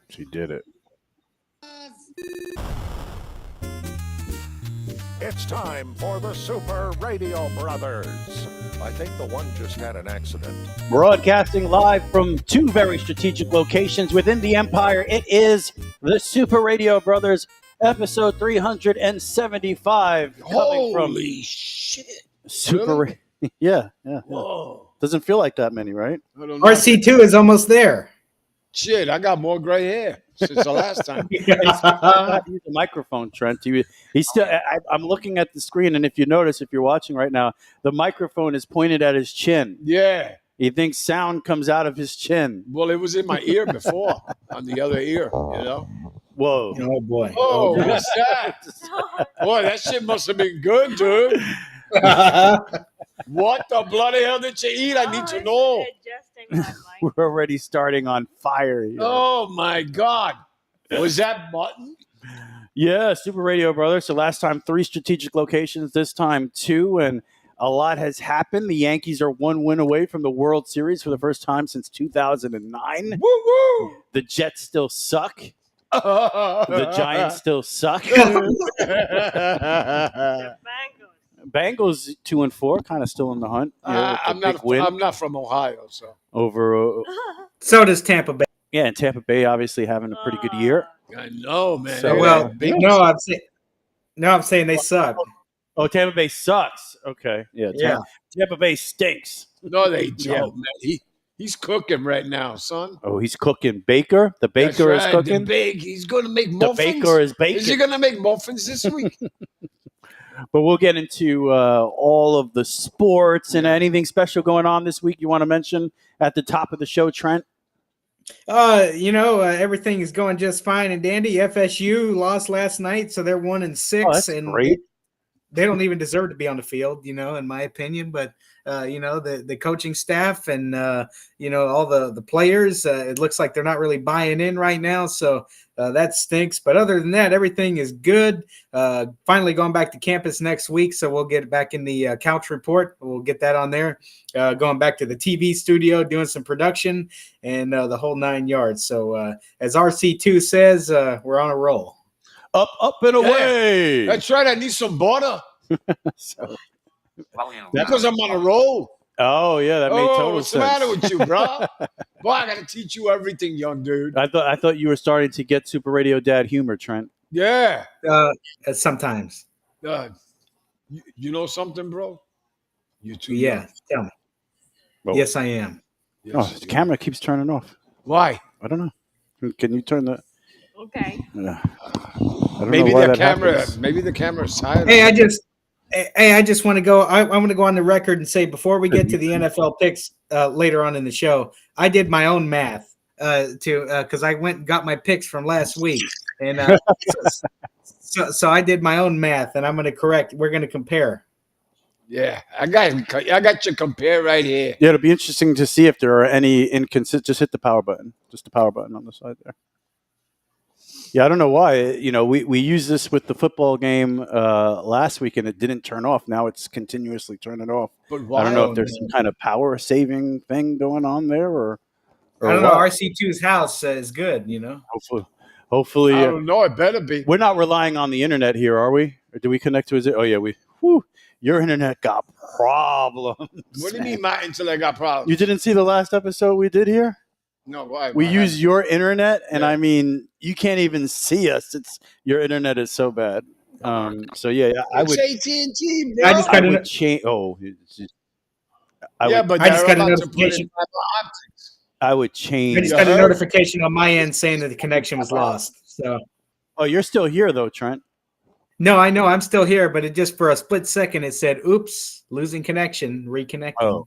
She did it. It's time for the Super Radio Brothers. I think the one just had an accident. Broadcasting live from two very strategic locations within the empire, it is the Super Radio Brothers, episode 375. Holy shit. Super Really? Yeah. Whoa. Doesn't feel like that many, right? I don't know. RC2 is almost there. Shit, I got more gray hair since the last time. He's not using the microphone, Trent. He's still. I'm looking at the screen, and if you notice, if you're watching right now, the microphone is pointed at his chin. Yeah. He thinks sound comes out of his chin. Well, it was in my ear before, on the other ear, you know? Whoa. Oh, boy. Oh, what's that? Boy, that shit must have been good, dude. What the bloody hell did you eat? I need to know. We're already starting on fire here. Oh, my God. Was that mutton? Yeah, Super Radio Brothers. So last time, 3 strategic locations. This time, 2. And a lot has happened. The Yankees are 1 win away from the World Series for the first time since 2009. Woo-woo. The Jets still suck. The Giants still suck. Bengals 2-4, kind of still in the hunt. I'm not from Ohio, so. Over. So does Tampa Bay. Yeah, and Tampa Bay obviously having a pretty good year. I know, man. So, Well, I'm saying they suck. Oh, Tampa Bay sucks. Okay. Yeah. Tampa Bay stinks. No, they don't, man. He's cooking right now, son. Oh, he's cooking. Baker? The Baker is cooking? He's going to make The muffins. Baker is baking. Is he going to make muffins this week? But we'll get into all of the sports and anything special going on this week you want to mention at the top of the show, Trent? Everything is going just fine and dandy. FSU lost last night, so they're 1-6. Oh, that's and great. They don't even deserve to be on the field, in my opinion. But the coaching staff and all the players, it looks like they're not really buying in right now. So that stinks. But other than that, everything is good. Finally going back to campus next week, so we'll get back in the couch report. We'll get that on there. Going back to the TV studio, doing some production, and the whole 9 yards. So as RC2 says, we're on a roll. Up and away. That's right. I need some butter. So, Because I'm on a roll. oh, yeah, that made total what's sense. the matter with you, bro? Boy, I got to teach you everything, young dude. I thought you were starting to get Super Radio Dad humor, Trent. Yeah. Sometimes. You know something, bro? You too. Yeah. young. Tell me. Well, Yes, I am. Yes, the you- camera keeps turning off. Why? I don't know. Can you turn the... Okay. I don't Maybe know why the that camera. happens. Maybe the camera's tired. Hey, I just want to go. I want to go on the record and say before we get to the NFL picks later on in the show, I did my own math because I went and got my picks from last week, and so I did my own math, and I'm going to correct. We're going to compare. Yeah, I got you compare right here. Yeah, it'll be interesting to see if there are any inconsistent. Just hit the power button. Just the power button on the side there. Yeah, I don't know why. We used this with the football game last week, and it didn't turn off. Now it's continuously turning off. But why? I don't know if there's some kind of power saving thing going on there, or I don't know. what. RC2's house is good. Hopefully, I don't know. It better be. we're not relying on the internet here, are we? Or do we connect to his? Oh yeah, your internet got problems. What do you mean my internet got problems? You didn't see the last episode we did here? No, why? We Why? use your internet, and Yeah. I mean, you can't even see us. Your internet is so bad. So yeah, I would. It's AT&T, bro. I just I got would change. Oh, yeah, but I just they're got a about to put in notification. fiber optics. I would I change. just Yeah. got a notification on my end saying that the connection was lost. So Oh, you're still here though, Trent. no, I know I'm still here, but it just for a split second it said, "Oops, losing connection, reconnecting." Oh,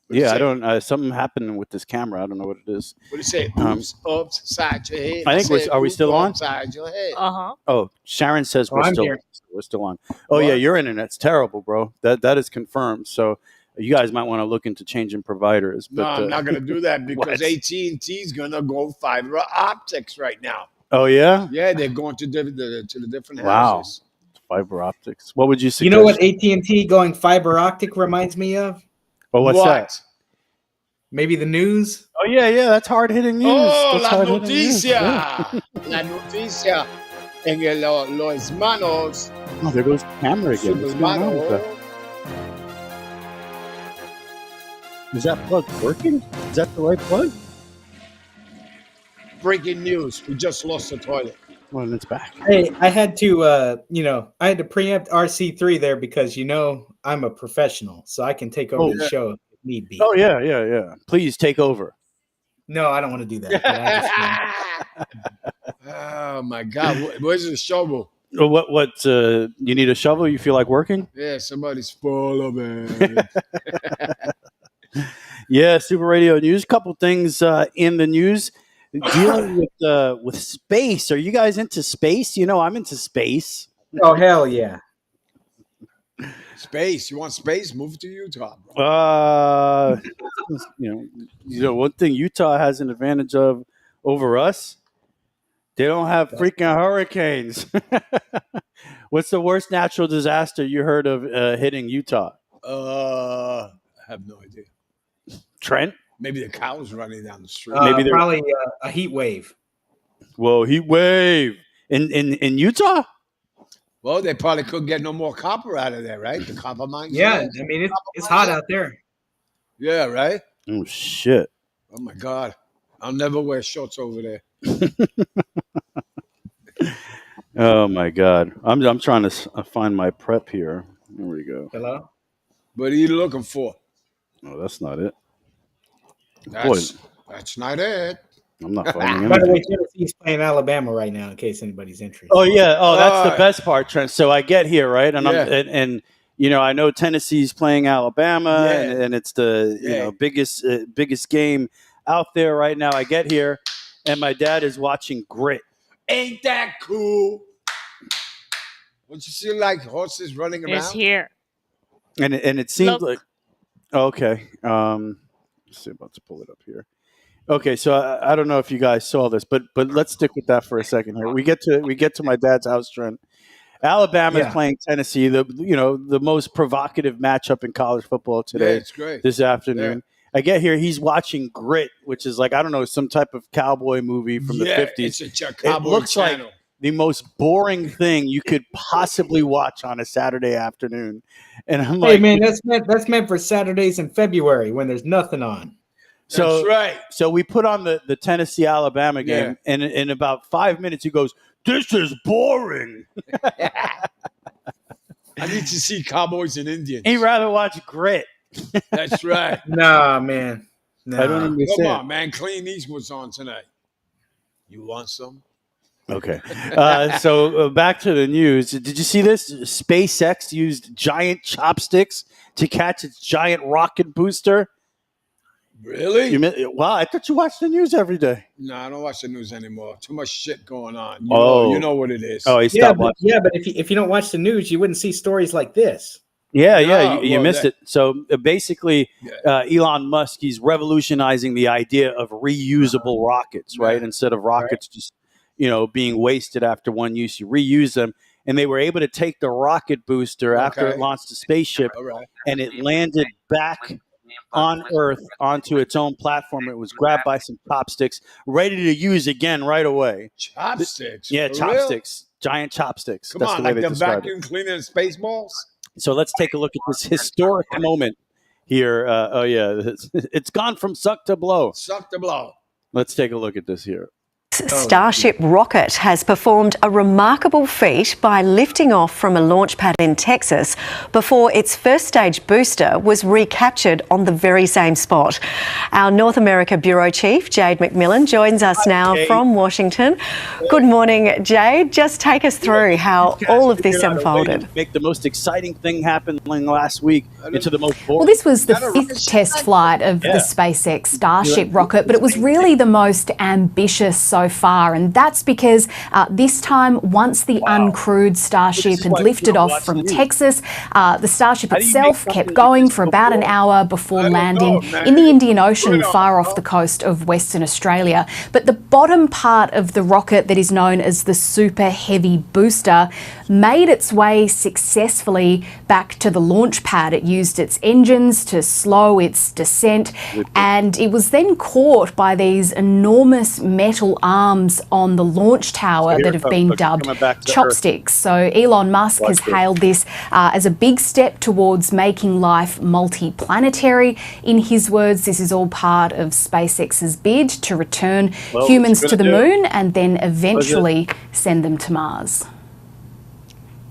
What'd you yeah. I say? don't. Something happened with this camera. I don't know what it is. What do you say? Um, Oops, upside your head. I think we're- said, are we oops, still on? Upside your head. Uh-huh. Oh, Sharon says Oh, we're I'm still here. we're still on. Oh yeah, What? your internet's terrible, bro. That is confirmed. So you guys might want to look into changing providers. But, No, I'm not going to do that because What? AT&T is going to go fiber optics right now. Oh yeah, Yeah, they're going to the different Wow. houses. fiber optics. What would you suggest? You know what AT&T going fiber optic reminds me of? Well, what's that? Maybe the news. Oh yeah, that's hard hitting news. Oh, That's la hard-hitting news. noticia. Yeah. La noticia. En los manos. Oh, there goes the camera again. Sus What's going on with manos. that? Is that plug working? Is that the right plug? Breaking news. We just lost the toilet. Well, and it's back. Hey, I had to, I had to preempt RC3 there because I'm a professional, so I can take over Oh, the yeah. show if need be. Oh yeah. Please take over. No, I don't want to do that. But I just, Oh my God! Where's the shovel? Oh, what? You need a shovel? You feel like working? Yeah, somebody's full of it. Yeah, Super Radio News. Couple things in the news dealing with space. Are you guys into space? I'm into space. oh hell yeah! Space. You want space? Move to Utah, bro. One thing Utah has an advantage of over us. They don't have freaking hurricanes. What's the worst natural disaster you heard of hitting Utah? I have no idea. Trent? Maybe the cows running down the street. Maybe they're- Probably a heat wave. Whoa, heat wave in Utah? Well, they probably couldn't get no more copper out of there, right? The copper mines. Yeah, I mean it's hot out there. Yeah, right. Oh shit! Oh my God, I'll never wear shorts over there. Oh my god! I'm trying to find my prep here. There we go. Hello. What are you looking for? Oh, that's not it. That's not it. I'm not finding By the anything. way, Tennessee's playing Alabama right now, in case anybody's interested. Oh yeah. Oh, that's the Alright. best part, Trent. So I get here, right? And Yeah. and I know Tennessee's playing Alabama, Yeah. and it's the Yeah. biggest game out there right now. I get here, and my dad is watching Grit. Ain't that cool? Don't you see like horses running It's around? here. And it seemed Look. like okay. Let's see, about to pull it up here. Okay, so I don't know if you guys saw this, but let's stick with that for a second here. We get to my dad's house, Trent. Alabama's Yeah. playing Tennessee, the most provocative matchup in college football Yeah, today, it's great. this afternoon. I get here, he's watching Grit, which is like, I don't know, some type of cowboy movie from the 50s. It's a cowboy looks like- channel. The most boring thing you could possibly watch on a Saturday afternoon. And I'm Hey like, man, that's meant for Saturdays in February when there's nothing on. so That's right. So we put on the Tennessee Alabama game, Yeah. and in about 5 minutes he goes, "This is boring." I need to see cowboys and Indians. He'd rather watch Grit. That's right. Nah, man. Nah. I don't Come understand. on, man. Clint Eastwood's on tonight. You want some? Okay, so back to the news. Did you see this? SpaceX used giant chopsticks to catch its giant rocket booster. Really? Wow, I thought you watched the news every day. No, I don't watch the news anymore. Too much shit going on. Oh. You know what it is. Oh, he Yeah, stopped but, watching. yeah, but if you don't watch the news, you wouldn't see stories like this. Yeah, No, you well, missed it. So basically, Yeah. Elon Musk, he's revolutionizing the idea of reusable rockets, right? Yeah. Instead of rockets just, being wasted after one use, you reuse them. And they were able to take the rocket booster after Okay. it launched a spaceship, All right. and it landed back on Earth onto its own platform. It was grabbed by some chopsticks, ready to use again right away. Chopsticks. Yeah, For chopsticks, giant chopsticks. Real? That's Come on, the way like they the describe it. vacuum cleaner in Spaceballs? So let's take a look at this historic moment here. It's gone from suck to blow. Suck the blow. Let's take a look at this here. Starship rocket has performed a remarkable feat by lifting off from a launch pad in Texas before its first stage booster was recaptured on the very same spot. Our North America Bureau Chief, Jade McMillan, joins us now Jade. from Washington. Good morning, Jade. Just take us through how all of this Figured out a way unfolded. to Make the most exciting thing happen last week into the most boring. Well, this was the Is that a rocket fifth ship? test flight of Yeah. the SpaceX Starship rocket, but it was really the most ambitious so far. And that's because this time, once the uncrewed Starship had lifted off from Texas, the Starship itself kept going for about an hour before landing in the Indian Ocean far off the coast of Western Australia. But the bottom part of the rocket that is known as the Super Heavy booster made its way successfully back to the launch pad. It used its engines to slow its descent, and it was then caught by these enormous metal arms on the launch tower that have been dubbed chopsticks. So Elon Musk has hailed this as a big step towards making life multi-planetary. In his words, this is all part of SpaceX's bid to return humans to the moon and then eventually send them to Mars.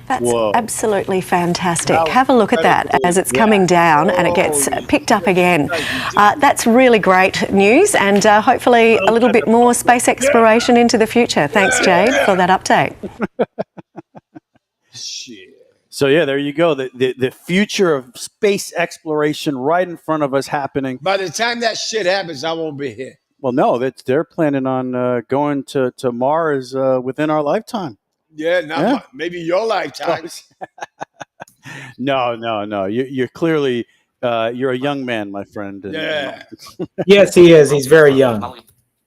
That's absolutely fantastic. Have a look at that as it's coming down and it gets picked up again. That's really great news, and hopefully a little bit more space exploration into the future. Thanks, Jade, for that update. So yeah, there you go. The future of space exploration right in front of us happening. By the time that shit happens, I won't be here. Well, no, they're planning on going to Mars within our lifetime. Yeah, maybe your lifetime. No. You're clearly you're a young man, my friend. Yeah. Yes, he is. He's very young.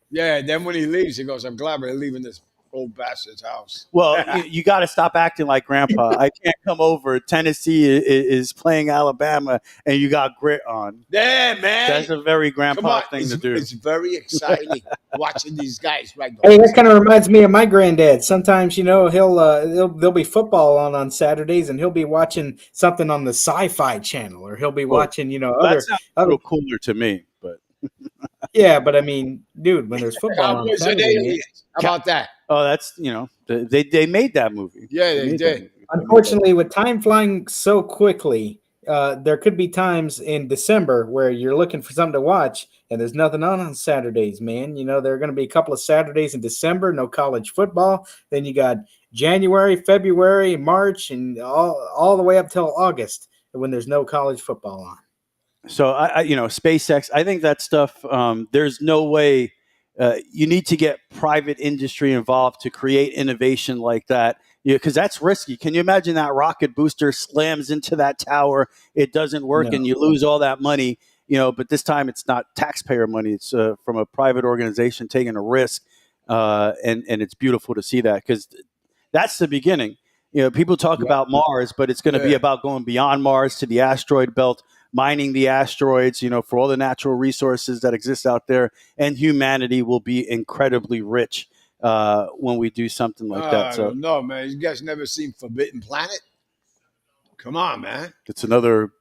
Yeah, then when he leaves, he goes, I'm glad we're leaving this old bastard's house. Well, you got to stop acting like Grandpa. I can't come over. Tennessee is playing Alabama, and you got grit on. Yeah, man. That's a very Grandpa thing to do. It's very exciting watching these guys. Right? Hey, that kind of reminds me of my granddad. Sometimes, there'll be football on Saturdays, and he'll be watching something on the Sci-Fi Channel, or he'll be watching, that sounds a little cooler to me, but yeah, but I mean, dude, when there's football on Saturday, how about that? Oh, that's they made that movie. Yeah, they did. Unfortunately, with time flying so quickly, there could be times in December where you're looking for something to watch and there's nothing on Saturdays, man. There are going to be a couple of Saturdays in December, no college football. Then you got January, February, March, and all the way up till August when there's no college football on. So I SpaceX, I think that stuff, there's no way. You need to get private industry involved to create innovation like that, because that's risky. Can you imagine that rocket booster slams into that tower, it doesn't work, and you lose all that money? But this time it's not taxpayer money; it's from a private organization taking a risk, and it's beautiful to see that, because that's the beginning. People talk about Mars, but it's going to be about going beyond Mars to the asteroid belt, mining the asteroids, for all the natural resources that exist out there, and humanity will be incredibly rich when we do something like that. So no, man, you guys never seen Forbidden Planet? Come on, man. It's another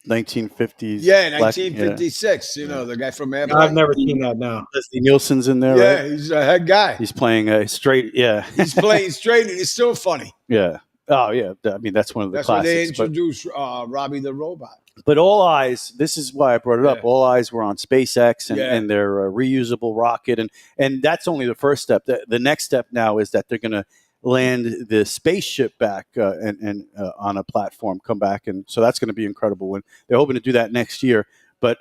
1950s. Yeah, 1956. The guy from Airplane. I've never seen that. No, Leslie Nielsen's in there. Yeah, right? he's a head guy. He's playing straight. Yeah, he's playing straight, and he's still funny. Yeah. Oh, yeah. I mean, that's one of the That's classics. Why they introduced Robbie the Robot. But all eyes, this is why I brought it up, all eyes were on SpaceX and their reusable rocket. And that's only the first step. The next step now is that they're going to land the spaceship back and on a platform, come back. And so that's going to be incredible. When they're hoping to do that next year. But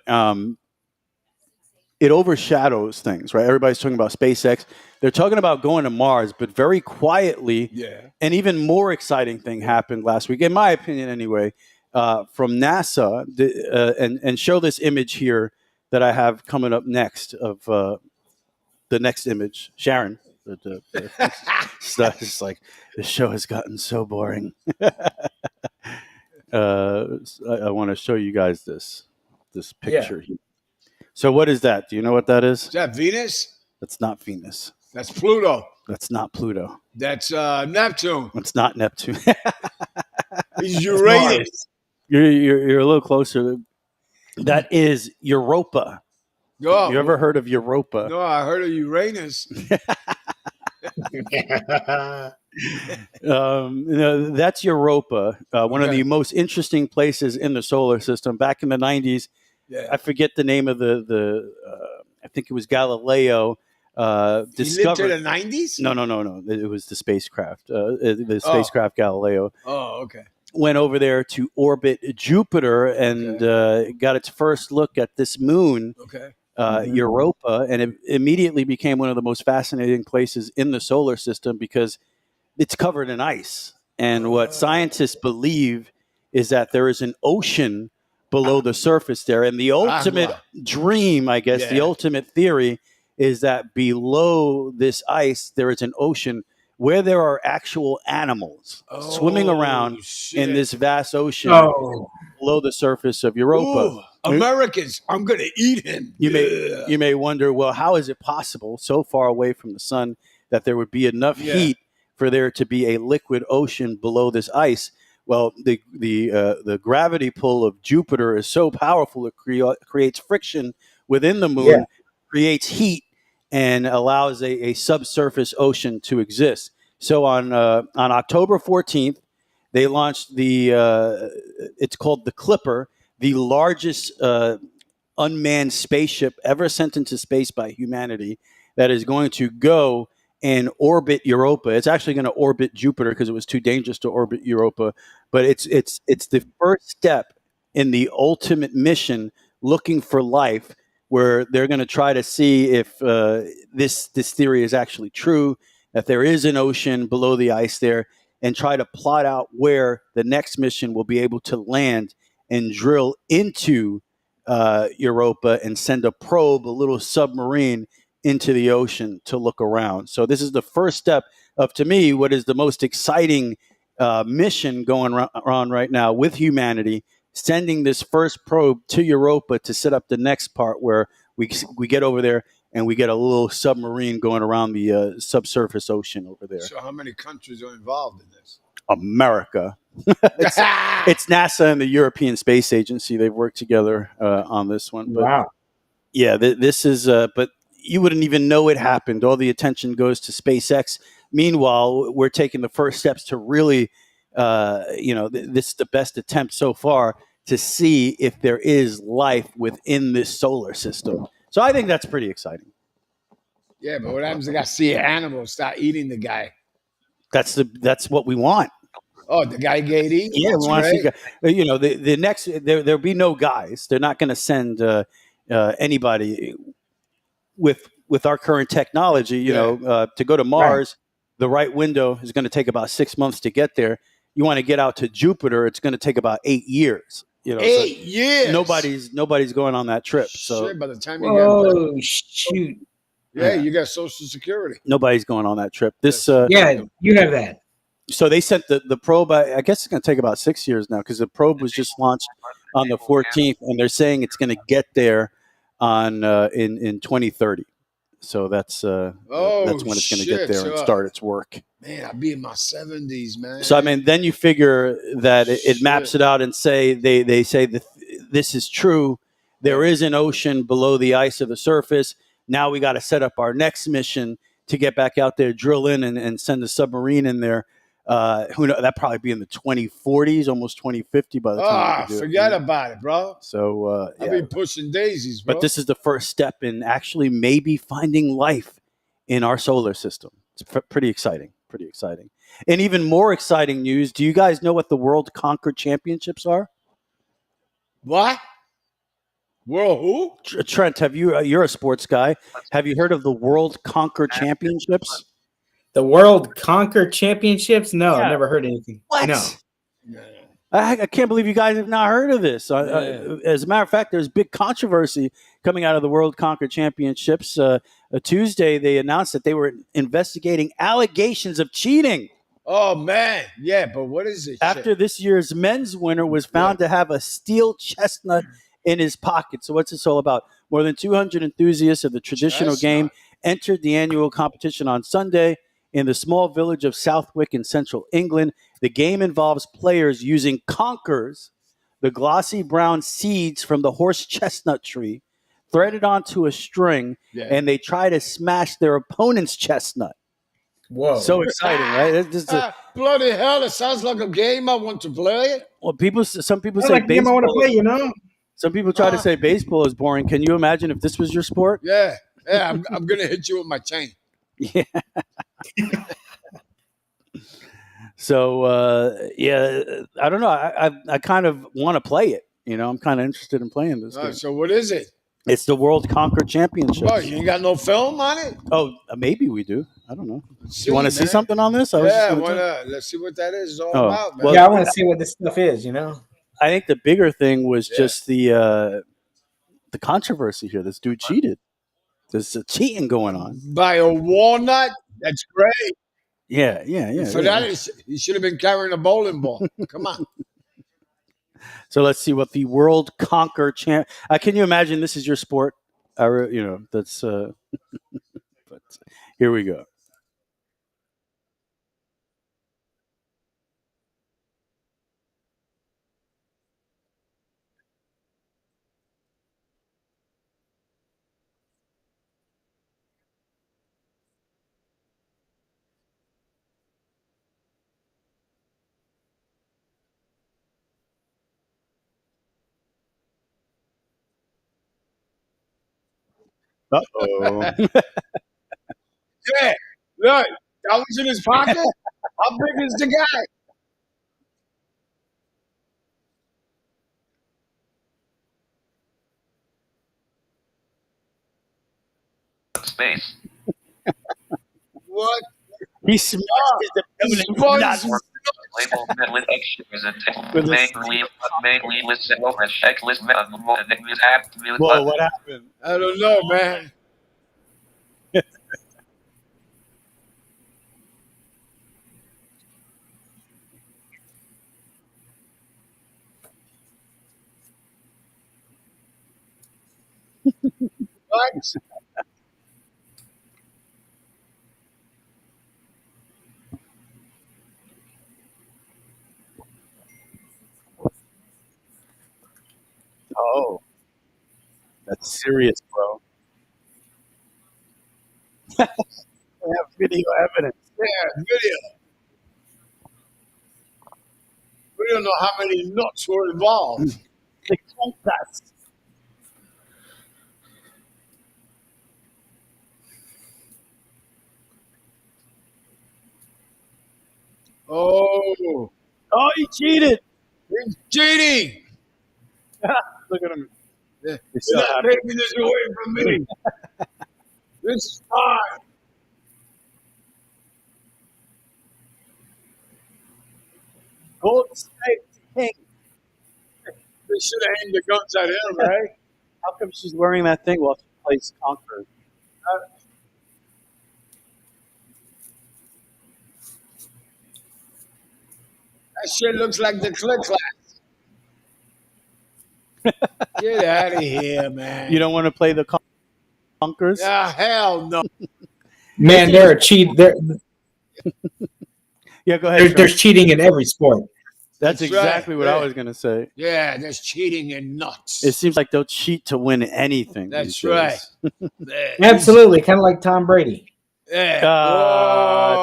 it overshadows things, right? Everybody's talking about SpaceX. They're talking about going to Mars, but very quietly. Yeah. An even more exciting thing happened last week, in my opinion anyway, from NASA. And show this image here that I have coming up next of the next image. Sharon. It's like, the show has gotten so boring. I want to show you guys this picture here. So what is that? Do you know what that is? Is that Venus? That's not Venus. That's Pluto. That's not Pluto. That's Neptune. It's not Neptune. It's Uranus. You're a little closer. That is Europa. Oh, you ever heard of Europa? No, I heard of Uranus. That's Europa, one of the most interesting places in the solar system. Back in the 90s, I forget the name of the I think it was Galileo. Discovered. He lived to the 90s? No. It was the spacecraft. The spacecraft Galileo. Oh, okay. Went over there to orbit Jupiter and got its first look at this moon. Okay. Europa, and it immediately became one of the most fascinating places in the solar system because it's covered in ice. And what scientists believe is that there is an ocean below the surface there. And the ultimate dream, I guess, the ultimate theory is that below this ice, there is an ocean where there are actual animals swimming around in this vast ocean below the surface of Europa. Ooh, Americans, I'm going to eat him. You may wonder, well, how is it possible so far away from the sun that there would be enough heat for there to be a liquid ocean below this ice? Well, the gravity pull of Jupiter is so powerful it creates friction within the moon, creates heat, and allows a subsurface ocean to exist. So on October 14th, they launched it's called the Clipper, the largest unmanned spaceship ever sent into space by humanity that is going to go and orbit Europa. It's actually going to orbit Jupiter because it was too dangerous to orbit Europa. But it's the first step in the ultimate mission looking for life, where they're going to try to see if this theory is actually true, that there is an ocean below the ice there, and try to plot out where the next mission will be able to land and drill into Europa and send a probe, a little submarine, into the ocean to look around. So this is the first step of, to me, what is the most exciting mission going on right now with humanity, sending this first probe to Europa to set up the next part where we get over there and we get a little submarine going around the subsurface ocean over there. So how many countries are involved in this? America. It's NASA and the European Space Agency. They've worked together on this one. But, wow. Yeah, this is, but you wouldn't even know it happened. All the attention goes to SpaceX. Meanwhile, we're taking the first steps to really, this is the best attempt so far to see if there is life within this solar system. So I think that's pretty exciting. Yeah, but what happens if I see an animal start eating the guy? That's what we want. Oh, the guy get eaten? Yeah, we want to see. The next there'll be no guys. They're not going to send anybody with our current technology. To go to Mars, the right window is going to take about 6 months to get there. You want to get out to Jupiter, it's going to take about 8 years. 8 years. Nobody's going on that trip. So shit, by the time you get shoot. Yeah, you got Social Security. Nobody's going on that trip. This you have that. So they sent the probe. I guess it's going to take about 6 years now because the probe was just launched on the 14th, and they're saying it's going to get there on in 2030. So that's when it's going to get there and start its work. Man, I'll be in my 70s, man. So I mean, then you figure that it maps it out and say they say that this is true. There is an ocean below the ice of the surface. Now we got to set up our next mission to get back out there, drill in, and send a submarine in there. Who knows? That'd probably be in the 2040s, almost 2050 by the time. Forget about it, bro. So I'll be pushing daisies, bro. But this is the first step in actually maybe finding life in our solar system. It's pretty exciting. Pretty exciting. And even more exciting news. Do you guys know what the World Conquer Championships are? What? World who? Trent, have you? You're a sports guy. Have you heard of the World Conquer Championships? The World Conquer Championships? No, I've never heard anything. What? No. I can't believe you guys have not heard of this. As a matter of fact, there's big controversy coming out of the World Conquer Championships. Tuesday, they announced that they were investigating allegations of cheating. Oh, man. Yeah, but what is it? After this year's men's winner was found to have a steel chestnut in his pocket. So what's this all about? More than 200 enthusiasts of the traditional game entered the annual competition on Sunday in the small village of Southwick in central England. The game involves players using conkers, the glossy brown seeds from the horse chestnut tree, threaded onto a string, and they try to smash their opponent's chestnut. Whoa. So exciting, right? Bloody hell, it sounds like a game I want to play. Well, some people say like baseball. game I want to play, Some people try to say baseball is boring. Can you imagine if this was your sport? Yeah, I'm going to hit you with my chain. Yeah. So, I don't know. I kind of want to play it. I'm kind of interested in playing this game. So what is it? It's the World Conquer Championship. Bro, you ain't got no film on it? Oh, maybe we do. I don't know. Let's You want to see man. something on this? I was just Yeah, gonna why tell- not? Let's see what that is all Oh, about, man. well, Yeah, I want to see what this stuff is. I think the bigger thing was Yeah. just the controversy here. This dude cheated. There's cheating going on. By a walnut? That's great. Yeah. For that, he should have been carrying a bowling ball. Come on. So let's see what the World Conquer Champ. Can you imagine this is your sport? That's. But here we go. Uh-oh. Yeah, look, that was in his pocket. How big is the guy? Space. What? He smashed his Sponge. Label met with extras and With this- mainly list and over checklist method. Whoa, what happened? I don't know, man. What? Oh, that's serious, bro. We have video evidence. Yeah, video. We don't know how many nuts were involved. The compass. Oh, Oh, he cheated. he's cheating. Look at him. Yeah. He's You're so not happy. taking this away from me. This is fine. Golden State King. They should have aimed the guns at him, right? How come she's wearing that thing while she plays Conquer? That shit looks like the Click Class. Get out of here, man. You don't want to play the Conquers? Yeah, hell no. Man, they're a cheat. Yeah, go ahead. There's cheating in every sport. That's That's exactly right. what Yeah. I was going to say. Yeah, there's cheating and nuts. It seems like they'll cheat to win anything. That's these right. days. Yeah. Absolutely, kind of like Tom Brady. Yeah.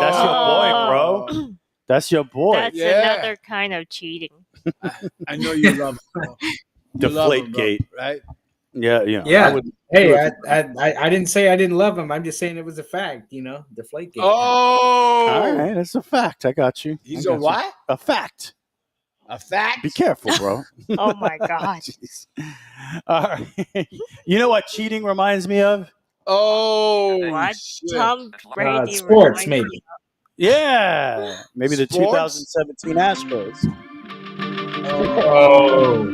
That's your boy, bro. That's your boy. That's Yeah. another kind of cheating. I know you love him, bro. You love him, bro, Deflategate. right? Yeah. Yeah. I would, Hey, I didn't say I didn't love him. I'm just saying it was a fact. Deflategate. Oh, all right, that's a fact. I got you. he's I a got you. what? A fact. A fact? Be careful, bro. Oh my God. Jeez. All right. You know what cheating reminds me of? Oh, What? shit. Tom Brady. Sports, reminds maybe. me Yeah. Maybe the Sports? 2017 Astros. Oh,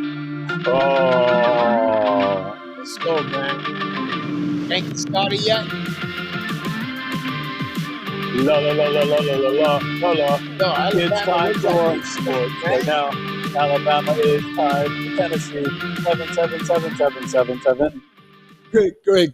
Oh. Let's go, man. Ain't started yet? La la la la la la la la la. No, I It's time for sports right now. Alabama is tied to Tennessee. 7-7-7-7-7-7.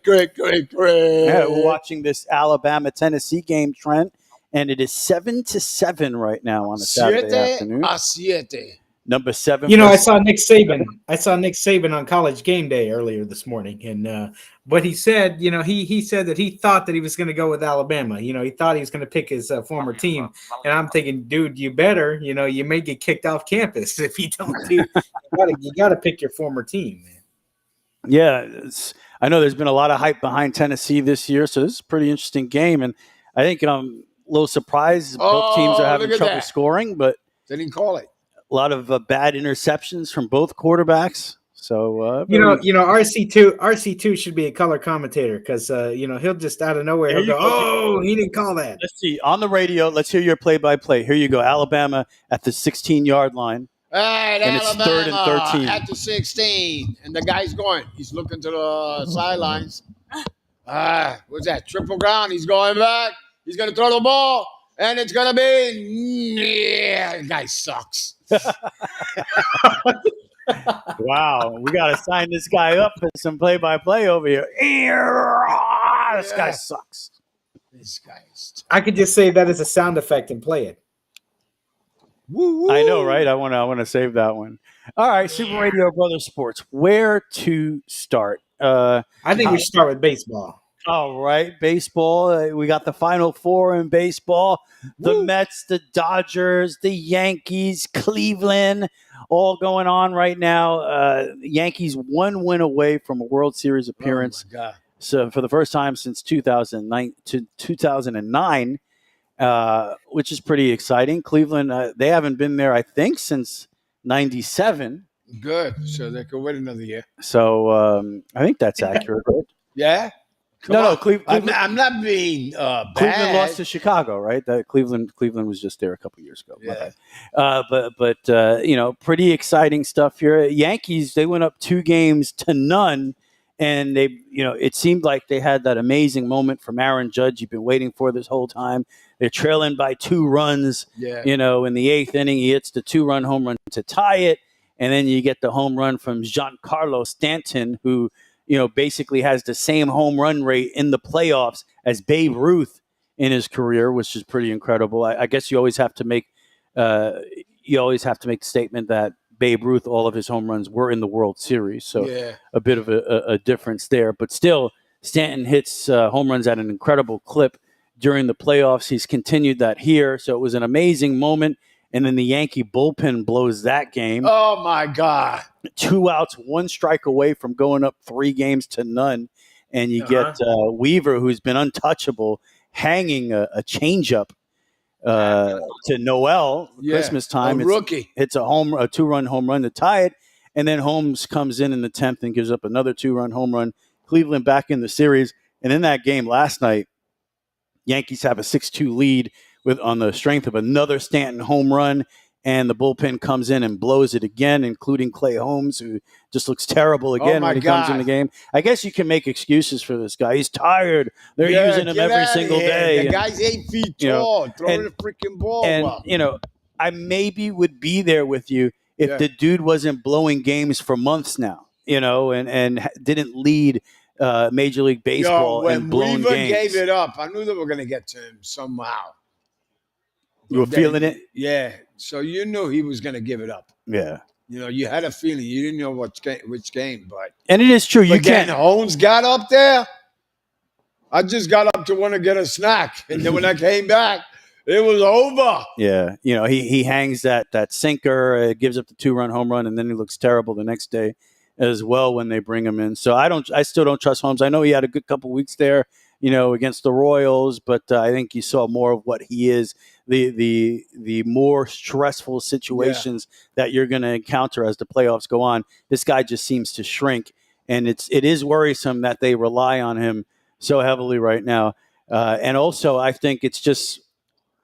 Great. Yeah, we're watching this Alabama-Tennessee game, Trent, and it is 7-7 right now on a Saturday afternoon. 7-7. Number 7. I versus- saw Nick Saban. I saw Nick Saban on College Game Day earlier this morning, and what he said, he said that he thought that he was going to go with Alabama. He thought he was going to pick his former team, and I'm thinking, dude, you better. You may get kicked off campus if you don't do. You got to pick your former team, man. Yeah, I know there's been a lot of hype behind Tennessee this year, so this is a pretty interesting game, and I think I'm a little surprised both teams are having look at trouble that. scoring, but They didn't call it. a lot of bad interceptions from both quarterbacks. So RC2 should be a color commentator because he'll just out of nowhere he'll go, "Oh, he didn't call that." let's see on the radio. Let's hear your play-by-play. Here you go. Alabama at the 16-yard line. All right, And it's Alabama 3rd and 13. at the 16, and the guy's going. He's looking to the sidelines. What's that? Triple ground. He's going back. He's going to throw the ball, and it's going to be the guy sucks. Wow, we got to sign this guy up for some play-by-play over here. This guy sucks. This guy's. I could just say that as a sound effect and play it. Woo-woo. I know, right? I want to save that one. All right, Super Radio Brothers Sports. Where to start? I think we should start with baseball. All right, baseball. We got the Final Four in baseball. The Mets, the Dodgers, the Yankees, Cleveland, all going on right now. Yankees 1 win away from a World Series appearance. Oh my God. So for the first time since 2009, which is pretty exciting. Cleveland, they haven't been there, I think, since 97. Good. So they could wait another year. So I think that's accurate. Right? Yeah. No, Cleveland. I'm not being bad. Cleveland lost to Chicago, right? That Cleveland was just there a couple years ago. Yeah. But pretty exciting stuff here. Yankees, they went up 2-0, and they, it seemed like they had that amazing moment from Aaron Judge you've been waiting for this whole time. They're trailing by 2 runs. Yeah. In the 8th inning, he hits the 2-run home run to tie it, and then you get the home run from Giancarlo Stanton, who basically has the same home run rate in the playoffs as Babe Ruth in his career, which is pretty incredible. I guess you always have to make the statement that Babe Ruth, all of his home runs were in the World Series, so a bit of a difference there. But still, Stanton hits home runs at an incredible clip during the playoffs. He's continued that here, so it was an amazing moment. And then the Yankee bullpen blows that game. Oh, my God. 2 outs, 1 strike away from going up 3-0. And you get Weaver, who's been untouchable, hanging a changeup to Noel Christmas time. A rookie. It's a 2-run home run to tie it. And then Holmes comes in the 10th and gives up another 2-run home run. Cleveland back in the series. And in that game last night, Yankees have a 6-2 lead on the strength of another Stanton home run, and the bullpen comes in and blows it again, including Clay Holmes, who just looks terrible again when he comes in the game. I guess you can make excuses for this guy. He's tired. They're using him every single day. The guy's 8 feet tall, throwing the freaking ball. And, I maybe would be there with you if the dude wasn't blowing games for months now, and didn't lead Major League Baseball and blown Weaver games. gave it up, I knew they were going to get to him somehow. You were feeling it? Yeah. So you knew he was going to give it up. Yeah. You had a feeling. You didn't know which game, but. And it is true. You then can't. Holmes got up there. I just got up to want to get a snack. And then when I came back, it was over. Yeah. He hangs that sinker, gives up the 2-run home run, and then he looks terrible the next day as well when they bring him in. So I still don't trust Holmes. I know he had a good couple weeks there, against the Royals, but I think you saw more of what he is. The more stressful situations that you're going to encounter as the playoffs go on, this guy just seems to shrink, and it is worrisome that they rely on him so heavily right now. And also, I think it's just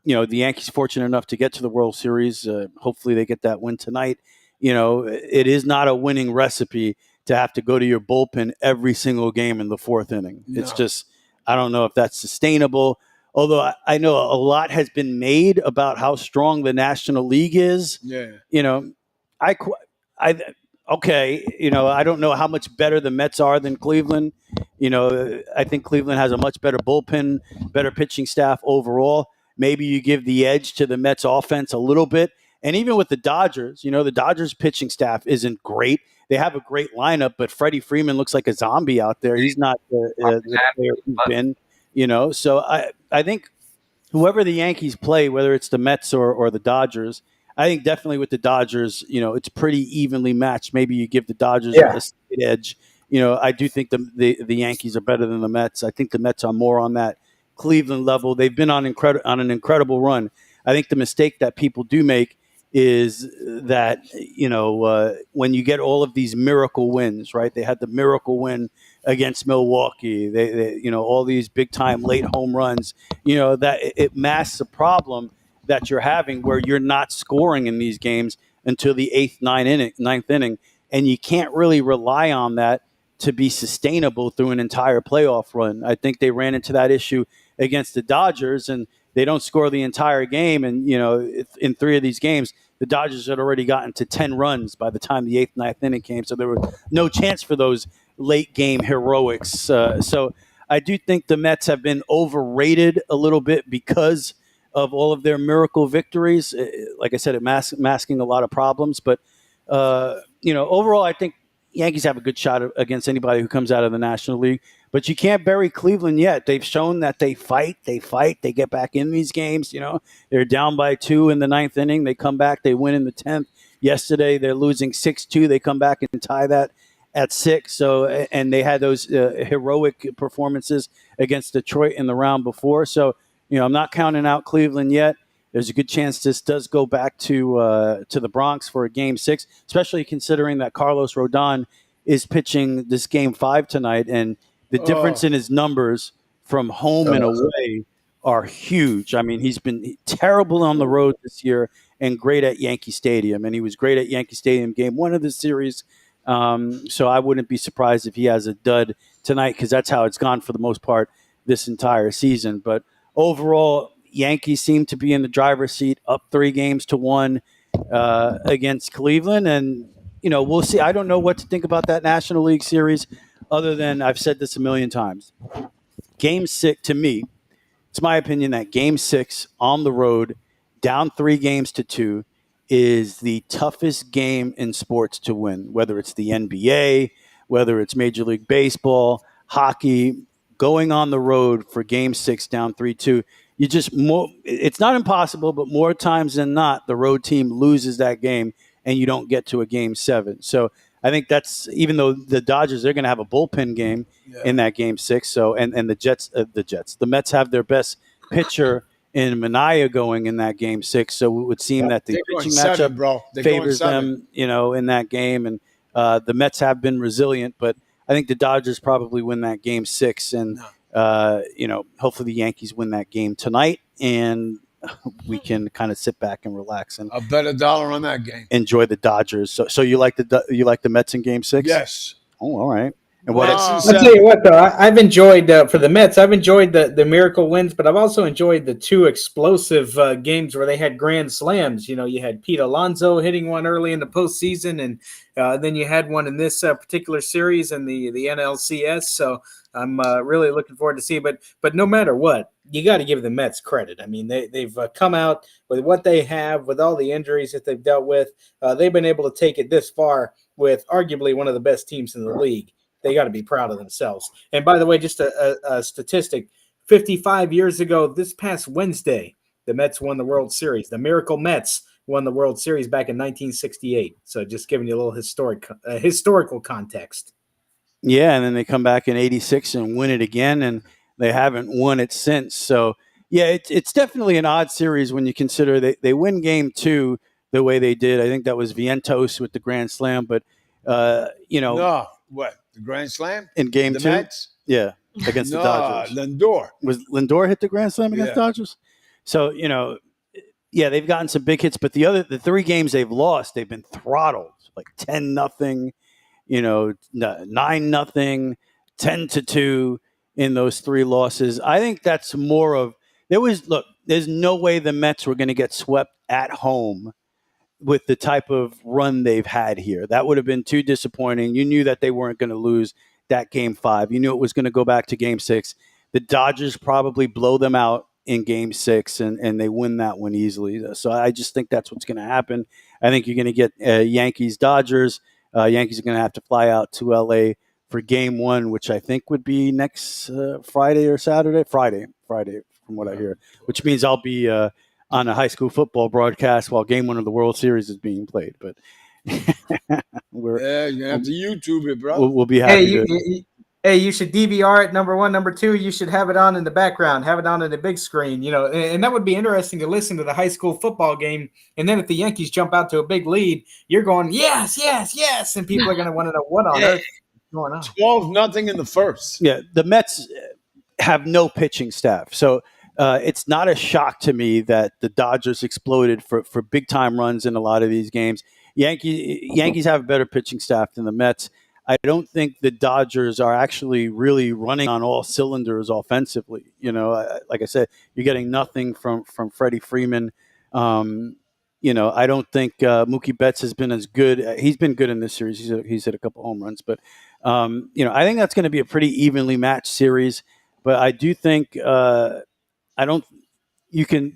the Yankees fortunate enough to get to the World Series. Hopefully, they get that win tonight. It is not a winning recipe to have to go to your bullpen every single game in the 4th inning. No. It's just, I don't know if that's sustainable. Although I know a lot has been made about how strong the National League is. Yeah. I don't know how much better the Mets are than Cleveland. I think Cleveland has a much better bullpen, better pitching staff overall. Maybe you give the edge to the Mets offense a little bit. And even with the Dodgers, the Dodgers pitching staff isn't great. They have a great lineup, but Freddie Freeman looks like a zombie out there. He's not the player he's been. So I think whoever the Yankees play, whether it's the Mets or the Dodgers, I think definitely with the Dodgers, it's pretty evenly matched. Maybe you give the Dodgers a slight edge. I do think the Yankees are better than the Mets. I think the Mets are more on that Cleveland level. They've been on an incredible run. I think the mistake that people do make is that, when you get all of these miracle wins, right? They had the miracle win against Milwaukee. They all these big time late home runs, that it masks a problem that you're having where you're not scoring in these games until the ninth inning. And you can't really rely on that to be sustainable through an entire playoff run. I think they ran into that issue against the Dodgers, and they don't score the entire game. And, in 3 of these games, the Dodgers had already gotten to 10 runs by the time the 8th, 9th inning came. So there was no chance for those late game heroics. So I do think the Mets have been overrated a little bit because of all of their miracle victories. Like I said, it masking a lot of problems. But, overall, I think Yankees have a good shot against anybody who comes out of the National League. But you can't bury Cleveland yet. They've shown that they fight, they get back in these games. They're down by 2 in the 9th inning. They come back, they win in the 10th. Yesterday, they're losing 6-2. They come back and tie that at 6. So, and they had those heroic performances against Detroit in the round before. So, I'm not counting out Cleveland yet. There's a good chance this does go back to the Bronx for a Game 6, especially considering that Carlos Rodon is pitching this Game 5 tonight, and the difference in his numbers from home and away are huge. I mean, he's been terrible on the road this year and great at Yankee Stadium, and he was great at Yankee Stadium Game 1 of the series. So I wouldn't be surprised if he has a dud tonight, because that's how it's gone for the most part this entire season. But overall, Yankees seem to be in the driver's seat, up 3-1 against Cleveland. And, we'll see. I don't know what to think about that National League series, other than I've said this a million times. Game 6, to me, it's my opinion that Game 6 on the road, down 3-2, is the toughest game in sports to win, whether it's the NBA, whether it's Major League Baseball, hockey. Going on the road for Game 6 down 3-2, it's not impossible, but more times than not, the road team loses that game and you don't get to a Game 7. So I think that's, even though the Dodgers, they're going to have a bullpen game in that Game 6. So, and the Mets have their best pitcher in Manaea going in that Game 6. So it would seem that the pitching matchup favors them, in that game. And the Mets have been resilient, but I think the Dodgers probably win that Game 6, and hopefully the Yankees win that game tonight, and we can kind of sit back and relax and I'll bet $1 on that game. Enjoy the Dodgers. So you like the Mets in Game 6? Yes. Oh, all right. And what? I'll tell you what, though, I've enjoyed for the Mets. I've enjoyed the miracle wins, but I've also enjoyed the 2 explosive games where they had grand slams. You had Pete Alonso hitting one early in the postseason, and then you had one in this particular series in the NLCS. So I'm really looking forward to see. But no matter what, you got to give the Mets credit. I mean, they've come out with what they have, with all the injuries that they've dealt with. They've been able to take it this far with arguably one of the best teams in the league. They got to be proud of themselves. And by the way, just a statistic, 55 years ago, this past Wednesday, the Mets won the World Series. The Miracle Mets won the World Series back in 1968. So just giving you a little historical context. Yeah, and then they come back in 86 and win it again, and they haven't won it since. So, yeah, it's definitely an odd series when you consider they win Game 2 the way they did. I think that was Vientos with the grand slam, but, No, what? The grand slam? In Game 2? Mets? Yeah, against the Dodgers. Lindor. Was Lindor hit the grand slam against Dodgers? So, they've gotten some big hits, but the 3 games they've lost, they've been throttled, like 10-0, 9-0, 10-2 in those 3 losses. I think that's more of there's no way the Mets were going to get swept at home with the type of run they've had here. That would have been too disappointing. You knew that they weren't going to lose that Game 5. You knew it was going to go back to Game 6. The Dodgers probably blow them out in Game 6, and they win that one easily. So I just think that's what's going to happen. I think you're going to get Yankees-Dodgers. Yankees are going to have to fly out to L.A. for Game 1, which I think would be next Friday or Saturday. Friday, from what I hear, which means I'll be on a high school football broadcast while Game 1 of the World Series is being played. But you're going to have to YouTube it, bro. We'll be happy hey, you should DVR it, number one. Number two, you should have it on in the background, have it on in the big screen, and that would be interesting to listen to the high school football game. And then if the Yankees jump out to a big lead, you're going, yes, yes, yes. And people are going to want to know what on earth is going on. 12-0 in the first. Yeah, the Mets have no pitching staff. So it's not a shock to me that the Dodgers exploded for big time runs in a lot of these games. Yankees have a better pitching staff than the Mets. I don't think the Dodgers are actually really running on all cylinders offensively. Like I said, you're getting nothing from Freddie Freeman. I don't think Mookie Betts has been as good. He's been good in this series. He's hit a couple home runs, but I think that's going to be a pretty evenly matched series. But I do think I guess you can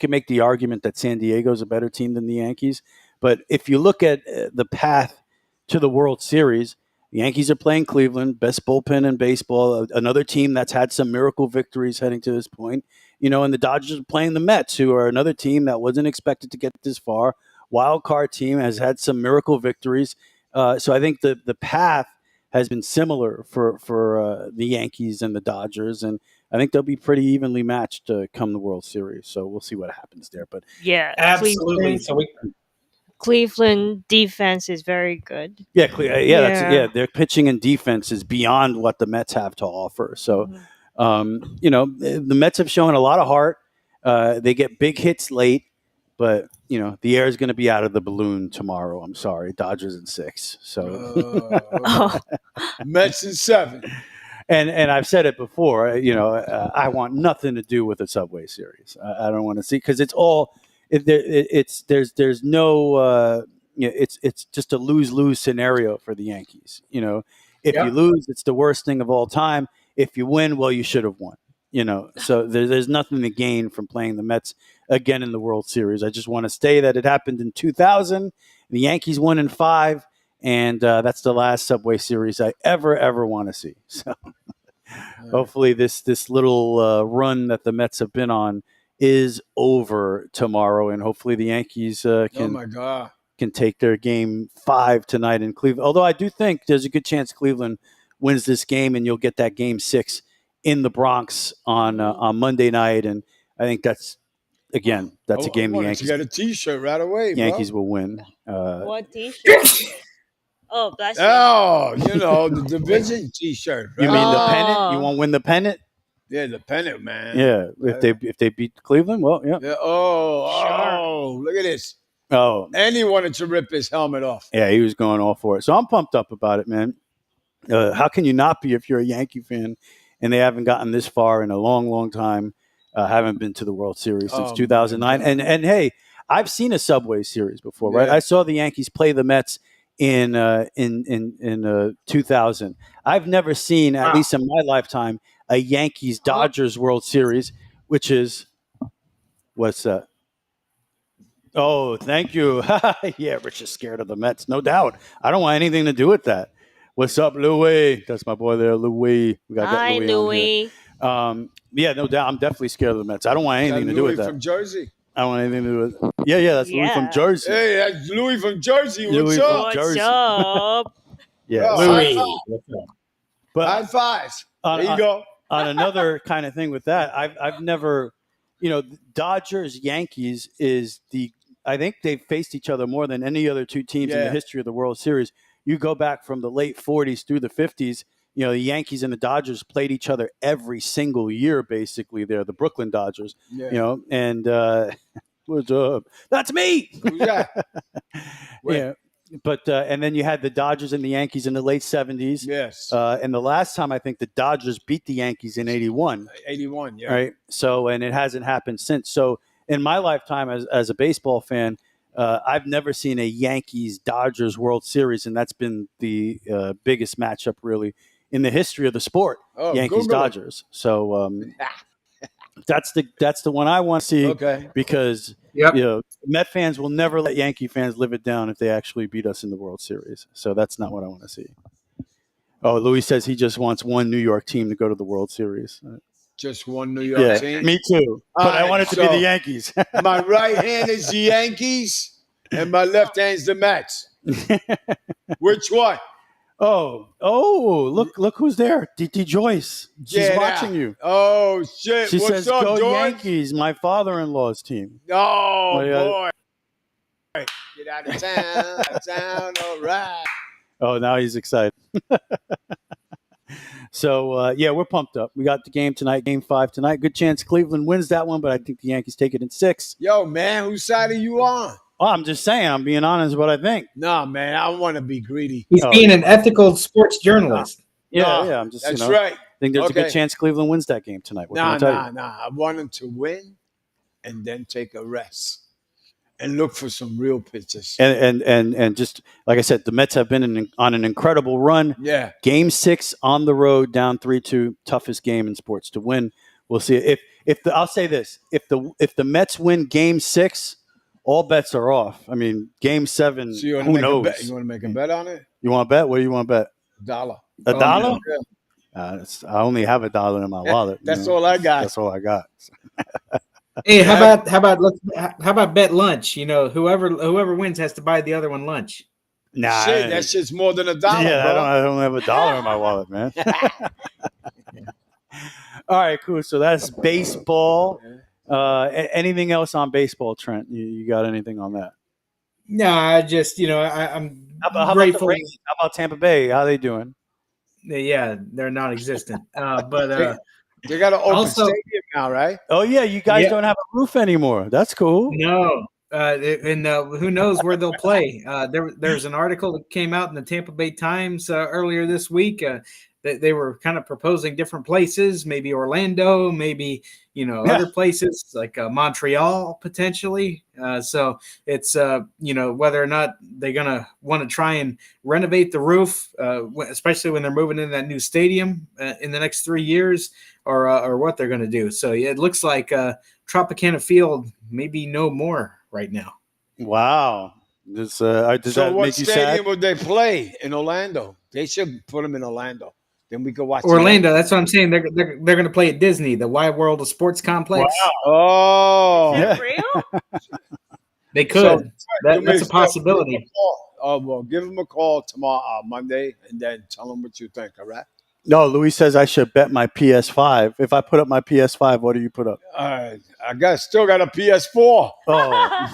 make the argument that San Diego is a better team than the Yankees. But if you look at the path to the World Series, the Yankees are playing Cleveland, best bullpen in baseball, another team that's had some miracle victories heading to this point. And the Dodgers are playing the Mets, who are another team that wasn't expected to get this far. Wild card team has had some miracle victories. So I think the path has been similar for the Yankees and the Dodgers, and I think they'll be pretty evenly matched come the World Series. So we'll see what happens there. But Yeah, Absolutely. Cleveland defense is very good. Yeah, their pitching and defense is beyond what the Mets have to offer. So, the Mets have shown a lot of heart. They get big hits late, but the air is going to be out of the balloon tomorrow. I'm sorry, Dodgers in 6. So Mets in 7. And I've said it before. I want nothing to do with the Subway Series. I don't want to see, because it's all. There's no it's just a lose-lose scenario for the Yankees. If you lose, it's the worst thing of all time. If you win, well, you should have won. So there's nothing to gain from playing the Mets again in the World Series. I just want to say that it happened in 2000. The Yankees won in 5, and that's the last Subway Series I ever want to see. So hopefully this little run that the Mets have been on is over tomorrow, and hopefully the Yankees can take their game 5 tonight in Cleveland. Although I do think there's a good chance Cleveland wins this game, and you'll get that game 6 in the Bronx on Monday night, and I think that's a game the Yankees. You got a T-shirt right away. Yankees will win. What T-shirt? Oh, bless you. Oh, the division T-shirt. Right? You mean the pennant? You won't win the pennant? Yeah, the pennant, man. Yeah, if they beat Cleveland, well, yeah. Oh, look at this. Oh, and he wanted to rip his helmet off. Yeah, he was going all for it. So I'm pumped up about it, man. How can you not be if you're a Yankee fan and they haven't gotten this far in a long time? Haven't been to the World Series since 2009. And hey, I've seen a Subway Series before, right? I saw the Yankees play the Mets in 2000. I've never seen, at least in my lifetime, a Yankees Dodgers World Series, which is what's that? Oh, thank you. Yeah, Rich is scared of the Mets, no doubt. I don't want anything to do with that. What's up, Louis? That's my boy there, Louis. We got Hi, Louis. Yeah, no doubt. I'm definitely scared of the Mets. I don't want anything to do with that. From Jersey. I don't want anything to do with it. Yeah, that's Louis from Jersey. Hey, that's Louis from Jersey. Louis What's from up? What's up? Yeah, Louis. But high fives. There you go. On another kind of thing with that, I've never, Dodgers Yankees I think they've faced each other more than any other two teams in the history of the World Series. You go back from the late 40s through the 50s, the Yankees and the Dodgers played each other every single year, basically. They're the Brooklyn Dodgers, and what's up? That's me. Who's that? Yeah. But and then you had the Dodgers and the Yankees in the late 70s. Yes. And the last time I think the Dodgers beat the Yankees in 81. 81, yeah. Right. So, and it hasn't happened since. So in my lifetime as a baseball fan, I've never seen a Yankees-Dodgers World Series, and that's been the biggest matchup really in the history of the sport, Yankees-Dodgers. So that's the one I want to see because Met fans will never let Yankee fans live it down if they actually beat us in the World Series. So that's not what I want to see. Oh, Louis says he just wants one New York team to go to the World Series. Just one New York team? Me too. But I want it to be the Yankees. My right hand is the Yankees, and my left hand is the Mets. Which one? Look who's there. DT Joyce. She's Get watching out. you. Oh, shit. She What's says, up, "Go George? Yankees!" My father-in-law's team. Oh, Oh, yeah. boy. Get out of town. All right. Oh, now he's excited. So, we're pumped up. We got the game tonight, Game 5 tonight. Good chance Cleveland wins that one, but I think the Yankees take it in 6. Yo, man, whose side are you on? Well, I'm just saying. I'm being honest with what I think. No, man, I want to be greedy. He's being an ethical sports journalist. Yeah. I'm just, That's right. I think there's a Okay. good chance Cleveland wins that game tonight. What can I Nah. tell you? I want him to win and then take a rest and look for some real pitches. And just like I said, the Mets have been on an incredible run. Yeah. Game 6 on the road, down 3-2, toughest game in sports to win. We'll see I'll say this: if the Mets win Game 6, all bets are off. I mean, Game 7, So you want to who make knows? a bet? You want to make a bet on it? You want to bet? What do you want to bet? $1. A dollar? Yeah. I only have $1 in my wallet. That's all I got. That's all I got. Hey, how about bet lunch? You know, whoever wins has to buy the other one lunch. Nah, Shit, that shit's more than $1, bro. I don't have $1 in my wallet, man. All right, cool. So that's baseball. Anything else on baseball, Trent? You got anything on that? No, I just I'm How about grateful. the Rays? How about Tampa Bay? How they doing? Yeah, they're non-existent. But They got an open Also- stadium now, right? Oh yeah, you guys Yeah. don't have a roof anymore. That's cool. no, and who knows where they'll play? There's an article that came out in the Tampa Bay Times earlier this week. That they were kind of proposing different places, maybe Orlando, maybe other places like Montreal potentially. So it's whether or not they're gonna want to try and renovate the roof, especially when they're moving in that new stadium in the next 3 years, or what they're gonna do. So yeah, it looks like Tropicana Field maybe no more right now. Wow. Does So that what make you stadium sad? would they play in Orlando? They should put them in Orlando. Then we could watch Orlando, that's what I'm saying. They're going to play at Disney, the Wide World of Sports Complex. Oh, Is Yeah. that real? They could. So, That's a possibility. Oh, well, give them a call tomorrow, Monday, and then tell them what you think, all right? No, Louis says I should bet my PS5. If I put up my PS5, what do you put up? I still got a PS4. Oh,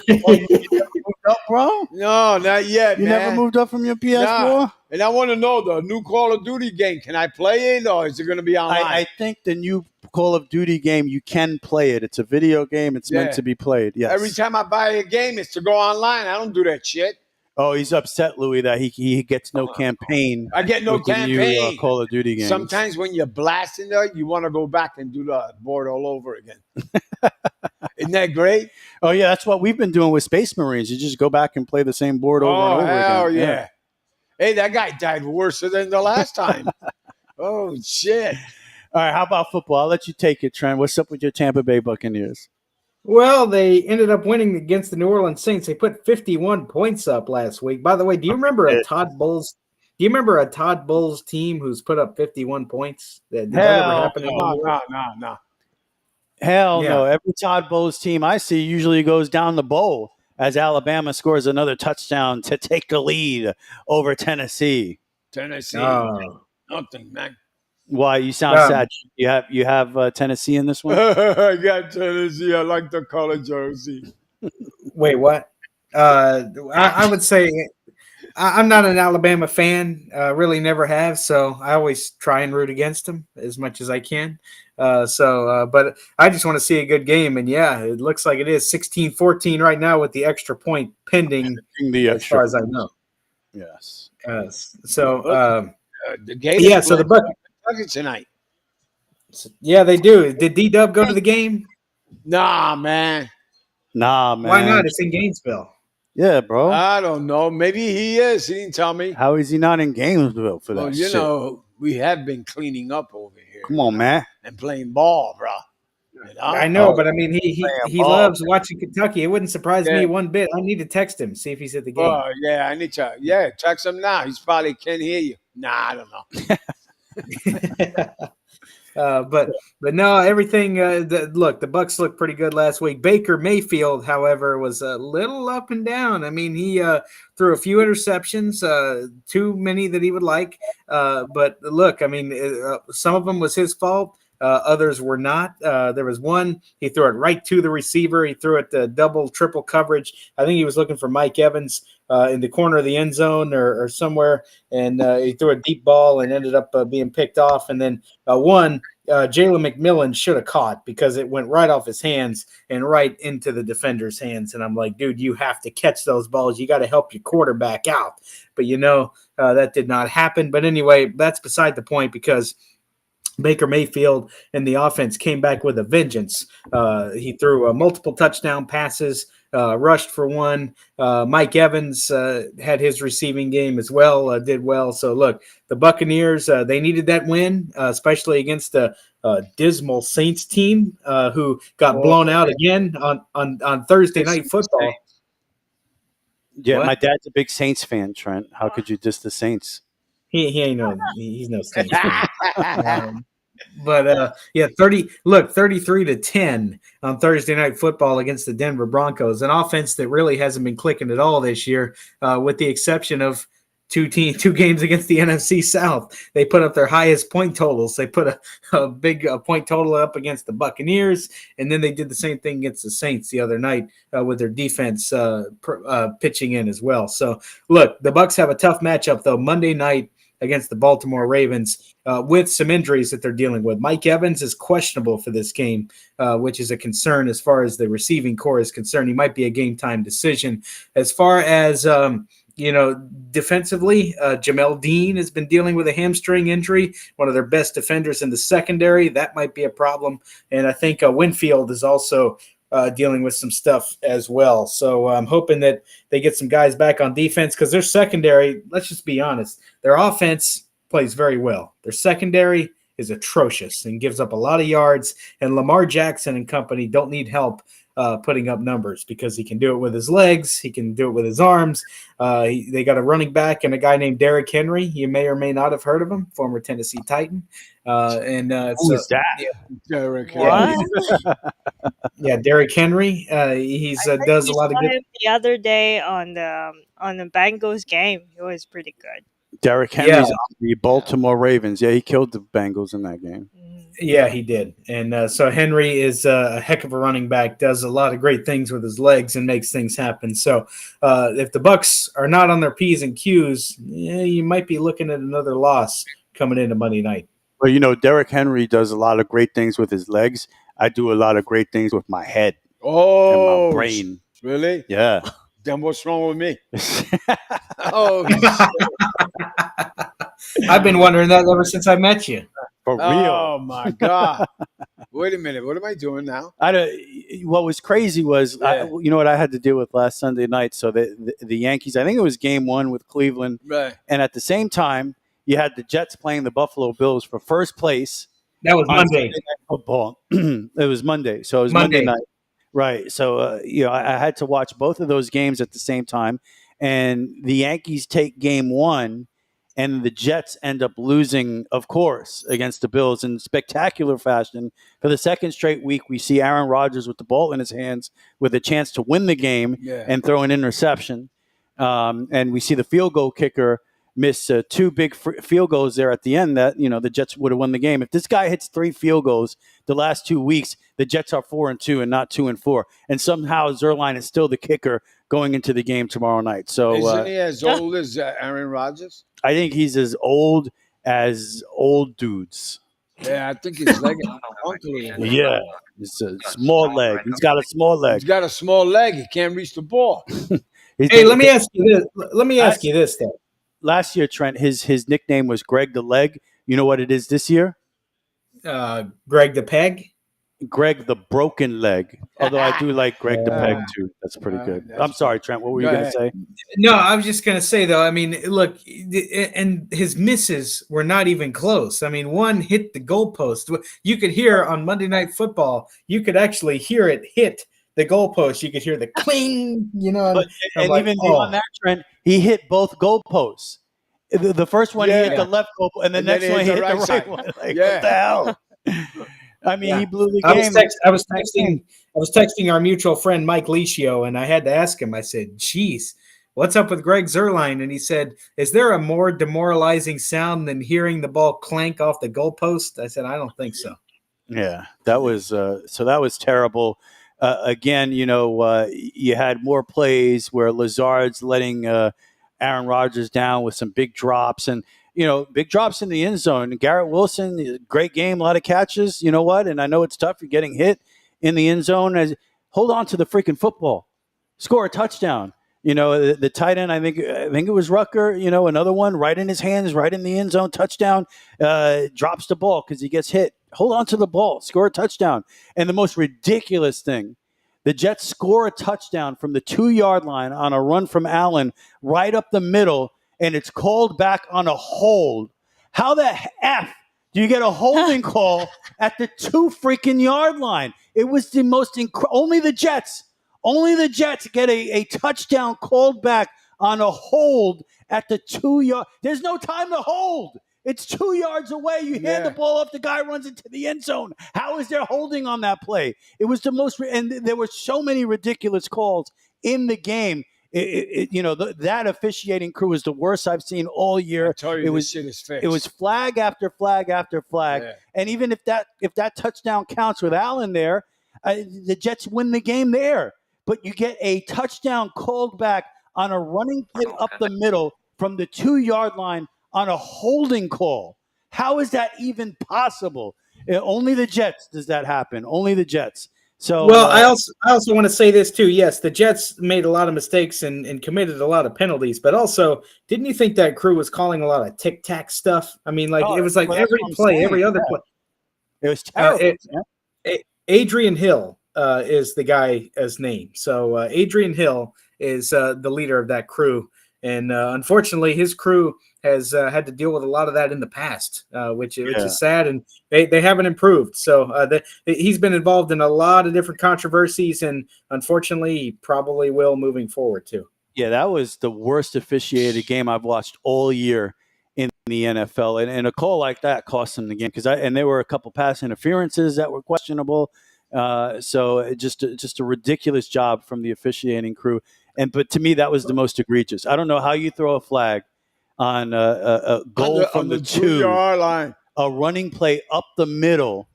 you never moved up, bro? No, not yet, You man. never moved up from your PS4? Nah. And I want to know the new Call of Duty game. Can I play it, or is it going to be online? I think the new Call of Duty game, you can play it. It's a video game. It's meant Yeah. to be played. Yes. Every time I buy a game, it's to go online. I don't do that shit. Oh, he's upset, Louis, that he gets no campaign. I get no with the new, campaign. Call of Duty game. Sometimes when you're blasting there, you want to go back and do the board all over again. Isn't that great? Oh yeah, that's what we've been doing with Space Marines. You just go back and play the same board over and over hell again. yeah. Hey, that guy died worse than the last time. Oh, shit. All right, how about football? I'll let you take it, Trent. What's up with your Tampa Bay Buccaneers? Well, they ended up winning against the New Orleans Saints. They put 51 points up last week. By the way, do you remember a Todd Bowles? Do you remember a Todd Bowles team who's put up 51 points? Did that ever happen? No. Hell Yeah. no. Every Todd Bowles team I see usually goes down the bowl as Alabama scores another touchdown to take the lead over Tennessee. Tennessee. Oh. Nothing, man. Why? You sound sad. You have Tennessee in this one? I got Tennessee. I like the color jersey. Wait, what? I would say I'm not an Alabama fan. Really never have. So I always try and root against them as much as I can. But I just want to see a good game. And yeah, it looks like it is 16-14 right now with the extra point pending as far as I know. Yes. The game. Yeah, so the Kentucky tonight. Yeah, they do. Did D-Dub go to the game? Nah, man. Nah, man. Why not? It's in Gainesville. Yeah, bro. I don't know. Maybe he is. He didn't tell me. How is he not in Gainesville for that Well, shit? we have been cleaning up over here. Come on, man. And playing ball, bro. You know? I know, but I mean, he ball. loves watching Kentucky. It wouldn't surprise Yeah. me one bit. I need to text him, see if he's at the game. Oh, yeah, I need to. Yeah, text him now. He's probably can't hear you. Nah, I don't know. But no, everything. Look, the Bucks looked pretty good last week. Baker Mayfield, however, was a little up and down. I mean, he threw a few interceptions, too many that he would like. But look, I mean, some of them was his fault. Others were not. There was one, he threw it right to the receiver. He threw it double, triple coverage. I think he was looking for Mike Evans in the corner of the end zone or somewhere, and he threw a deep ball and ended up being picked off. And then one, Jalen McMillan should have caught because it went right off his hands and right into the defender's hands. And I'm like, dude, you have to catch those balls. You got to help your quarterback out. But, that did not happen. But anyway, that's beside the point because Baker Mayfield and the offense came back with a vengeance. He threw multiple touchdown passes, rushed for one. Mike Evans had his receiving game as well, did well. So, look, the Buccaneers, they needed that win, especially against a dismal Saints team who got blown out again on Thursday Night Football. Yeah, What? my dad's a big Saints fan, Trent. How could you diss the Saints? He's no Saints fan. But 33-10 on Thursday Night Football against the Denver Broncos, an offense that really hasn't been clicking at all this year, with the exception of two games against the NFC South. They put up their highest point totals. They put a big point total up against the Buccaneers, and then they did the same thing against the Saints the other night with their defense pitching in as well. So, look, the Bucs have a tough matchup, though, Monday night against the Baltimore Ravens with some injuries that they're dealing with. Mike Evans is questionable for this game, which is a concern as far as the receiving core is concerned. He might be a game-time decision. As far as defensively, Jamel Dean has been dealing with a hamstring injury, one of their best defenders in the secondary. That might be a problem. And I think Winfield is also dealing with some stuff as well. So I'm hoping that they get some guys back on defense because their secondary, let's just be honest, their offense plays very well. Their secondary is atrocious and gives up a lot of yards. And Lamar Jackson and company don't need help putting up numbers because he can do it with his legs. He can do it with his arms. They got a running back and a guy named Derrick Henry. You may or may not have heard of him, former Tennessee Titan. Who is that? Derrick What? Yeah, Derrick Henry. He's does a lot of good. The other day on the Bengals game, he was pretty good. Derrick Henry's on the Baltimore Ravens. Yeah, he killed the Bengals in that game. Yeah, he did. And so Henry is a heck of a running back, does a lot of great things with his legs and makes things happen. So if the Bucs are not on their P's and Q's, you might be looking at another loss coming into Monday night. Well, Derrick Henry does a lot of great things with his legs. I do a lot of great things with my head and my brain. Really? Yeah. Then what's wrong with me? I've been wondering that ever since I met you. For real. Oh, my God. Wait a minute. What am I doing now? What was crazy was, what I had to deal with last Sunday night. So the Yankees, I think it was game one with Cleveland. Right. And at the same time, you had the Jets playing the Buffalo Bills for first place. That was Monday. Sunday Night Football. It was Monday. So it was Monday night. Right. So, I had to watch both of those games at the same time. And the Yankees take game one, and the Jets end up losing, of course, against the Bills in spectacular fashion. For the second straight week, we see Aaron Rodgers with the ball in his hands with a chance to win the game and throw an interception. And we see the field goal kicker miss two big field goals there at the end that, the Jets would have won the game. If this guy hits 3 field goals the last 2 weeks, the Jets are 4-2 and not 2-4. And somehow Zerline is still the kicker going into the game tomorrow night. So isn't he as old as Aaron Rodgers? I think he's as old as old dudes. Yeah, I think his leg is Yeah, it's a small leg. He's got a small leg. He's got a small leg. He can't reach the ball. Hey, let me ask you this. Let me ask you this, though. Last year, Trent, his nickname was Greg the Leg. You know what it is this year? Greg the Peg? Greg the Broken Leg. Although I do like Greg the Peg, too. That's pretty good. I'm sorry, Trent. What were you going to say? No, I was just going to say, though, I mean, look, and his misses were not even close. I mean, one hit the goalpost. You could hear on Monday Night Football, you could actually hear it hit the goalpost. You could hear the cling, And even on that, Trent, he hit both goalposts. The first one he hit the left goalpost, and the next one he hit the right one. Like, what the hell? I mean, Yeah. he blew the I game. was texting our mutual friend Mike Licio, and I had to ask him. I said, "Geez, what's up with Greg Zerline?" And he said, "Is there a more demoralizing sound than hearing the ball clank off the goalpost?" I said, "I don't think so." Yeah, that was so that was terrible. Again, you had more plays where Lazard's letting Aaron Rodgers down with some big drops, and big drops in the end zone. Garrett Wilson, great game, a lot of catches. You know what? And I know it's tough. You're getting hit in the end zone. Hold on to the freaking football, score a touchdown. The tight end. I think it was Rucker. Another one right in his hands, right in the end zone, touchdown. Drops the ball because he gets hit. Hold on to the ball, score a touchdown. And the most ridiculous thing, the Jets score a touchdown from the 2-yard line on a run from Allen right up the middle, and it's called back on a hold. How the F do you get a holding call at the 2 freaking yard line? It was the most only the Jets get a touchdown called back on a hold at the 2 yard. There's no time to hold. It's 2 yards away. You hand the ball off, the guy runs into the end zone. How is there holding on that play? It was the most, and there were so many ridiculous calls in the game. That officiating crew is the worst I've seen all year. It was flag after flag after flag, and even if that touchdown counts with Allen there, the Jets win the game there. But you get a touchdown called back on a running play up the middle from the 2 yard line on a holding call. How is that even possible? Only the Jets does that happen. Only the Jets. So, well, I also want to say this too. Yes, the Jets made a lot of mistakes and committed a lot of penalties, but also, didn't you think that crew was calling a lot of tic-tac stuff? I mean, it was like every play, every other play. It was terrible. Adrian Hill is the guy's name. So Adrian Hill is the leader of that crew. And unfortunately, his crew has had to deal with a lot of that in the past, which is sad, and they haven't improved. So he's been involved in a lot of different controversies, and unfortunately, he probably will moving forward too. Yeah, that was the worst officiated game I've watched all year in the NFL, and a call like that cost them the game and there were a couple pass interferences that were questionable. So just a ridiculous job from the officiating crew. But to me, that was the most egregious. I don't know how you throw a flag on a goal from the 2 yard line, a running play up the middle.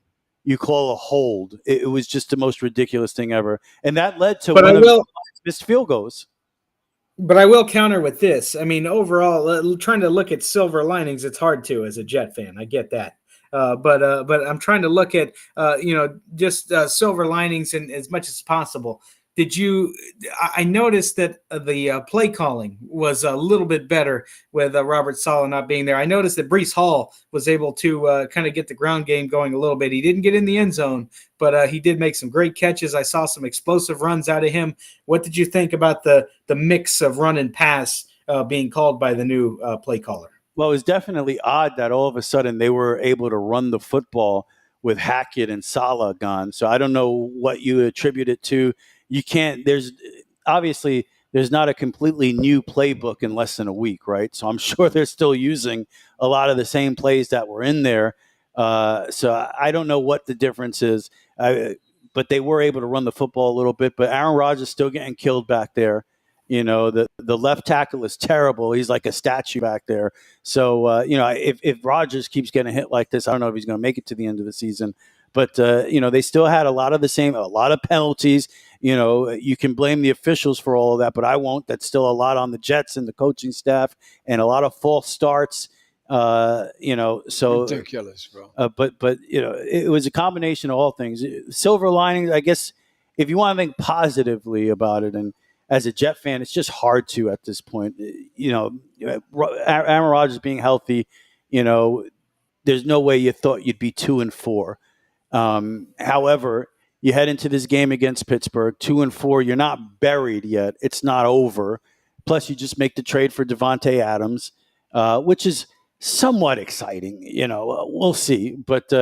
You call a hold. It was just the most ridiculous thing ever, and that led to one of the missed field goals. But I will counter with this. I mean, overall, trying to look at silver linings, it's hard to as a Jet fan. I get that. But I'm trying to look at just silver linings and as much as possible. I noticed that the play calling was a little bit better with Robert Saleh not being there. I noticed that Breece Hall was able to kind of get the ground game going a little bit. He didn't get in the end zone, but he did make some great catches. I saw some explosive runs out of him. What did you think about the mix of run and pass being called by the new play caller? Well, it was definitely odd that all of a sudden they were able to run the football with Hackett and Saleh gone. So I don't know what you attribute it to. You can't. There's not a completely new playbook in less than a week, right? So I'm sure they're still using a lot of the same plays that were in there. So I don't know what the difference is, but they were able to run the football a little bit. But Aaron Rodgers is still getting killed back there. The left tackle is terrible. He's like a statue back there. So if Rodgers keeps getting hit like this, I don't know if he's going to make it to the end of the season. But they still had a lot of penalties. You can blame the officials for all of that, but I won't. That's still a lot on the Jets and the coaching staff, and a lot of false starts. So ridiculous, bro. But it was a combination of all things. Silver linings, I guess, if you want to think positively about it, and as a Jet fan, it's just hard to at this point. Aaron Rodgers being healthy, there's no way you thought you'd be 2-4. However, you head into this game against Pittsburgh, 2-4. You're not buried yet. It's not over. Plus, you just make the trade for Devontae Adams, which is somewhat exciting. We'll see. But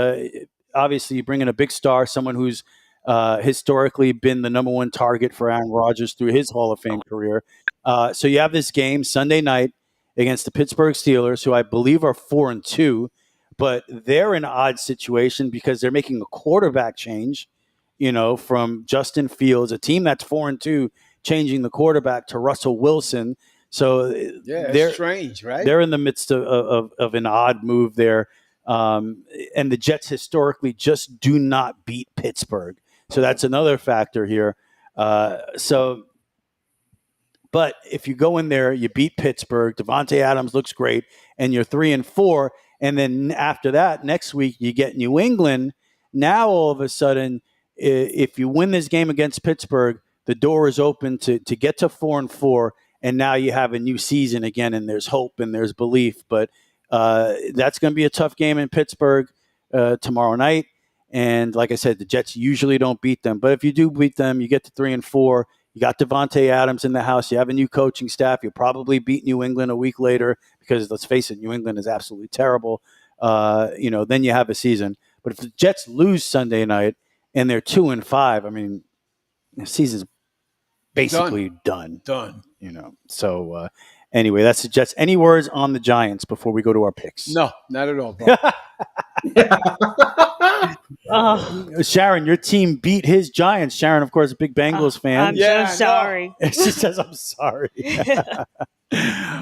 obviously, you bring in a big star, someone who's historically been the number one target for Aaron Rodgers through his Hall of Fame career. So you have this game Sunday night against the Pittsburgh Steelers, who I believe are 4-2. but they're in an odd situation because they're making a quarterback change, from Justin Fields, a team that's 4-2, changing the quarterback to Russell Wilson. So it's strange, right? They're in the midst of an odd move there. And the Jets historically just do not beat Pittsburgh. So that's another factor here. But if you go in there, you beat Pittsburgh, Devontae Adams looks great, and you're 3-4. And then after that, next week, you get New England. Now, all of a sudden, if you win this game against Pittsburgh, the door is open to get to 4-4. And now you have a new season again, and there's hope and there's belief. But that's going to be a tough game in Pittsburgh tomorrow night. And like I said, the Jets usually don't beat them. But if you do beat them, you get to 3-4. You got Devontae Adams in the house. You have a new coaching staff. You'll probably beat New England a week later because, let's face it, New England is absolutely terrible. Then you have a season. But if the Jets lose Sunday night and they're 2-5, I mean, the season's basically done. So anyway, that's the Jets. Any words on the Giants before we go to our picks? No, not at all, bro. Sharon, your team beat his Giants. Sharon, of course, a big Bengals fan. I'm so sorry. She says, "I'm sorry."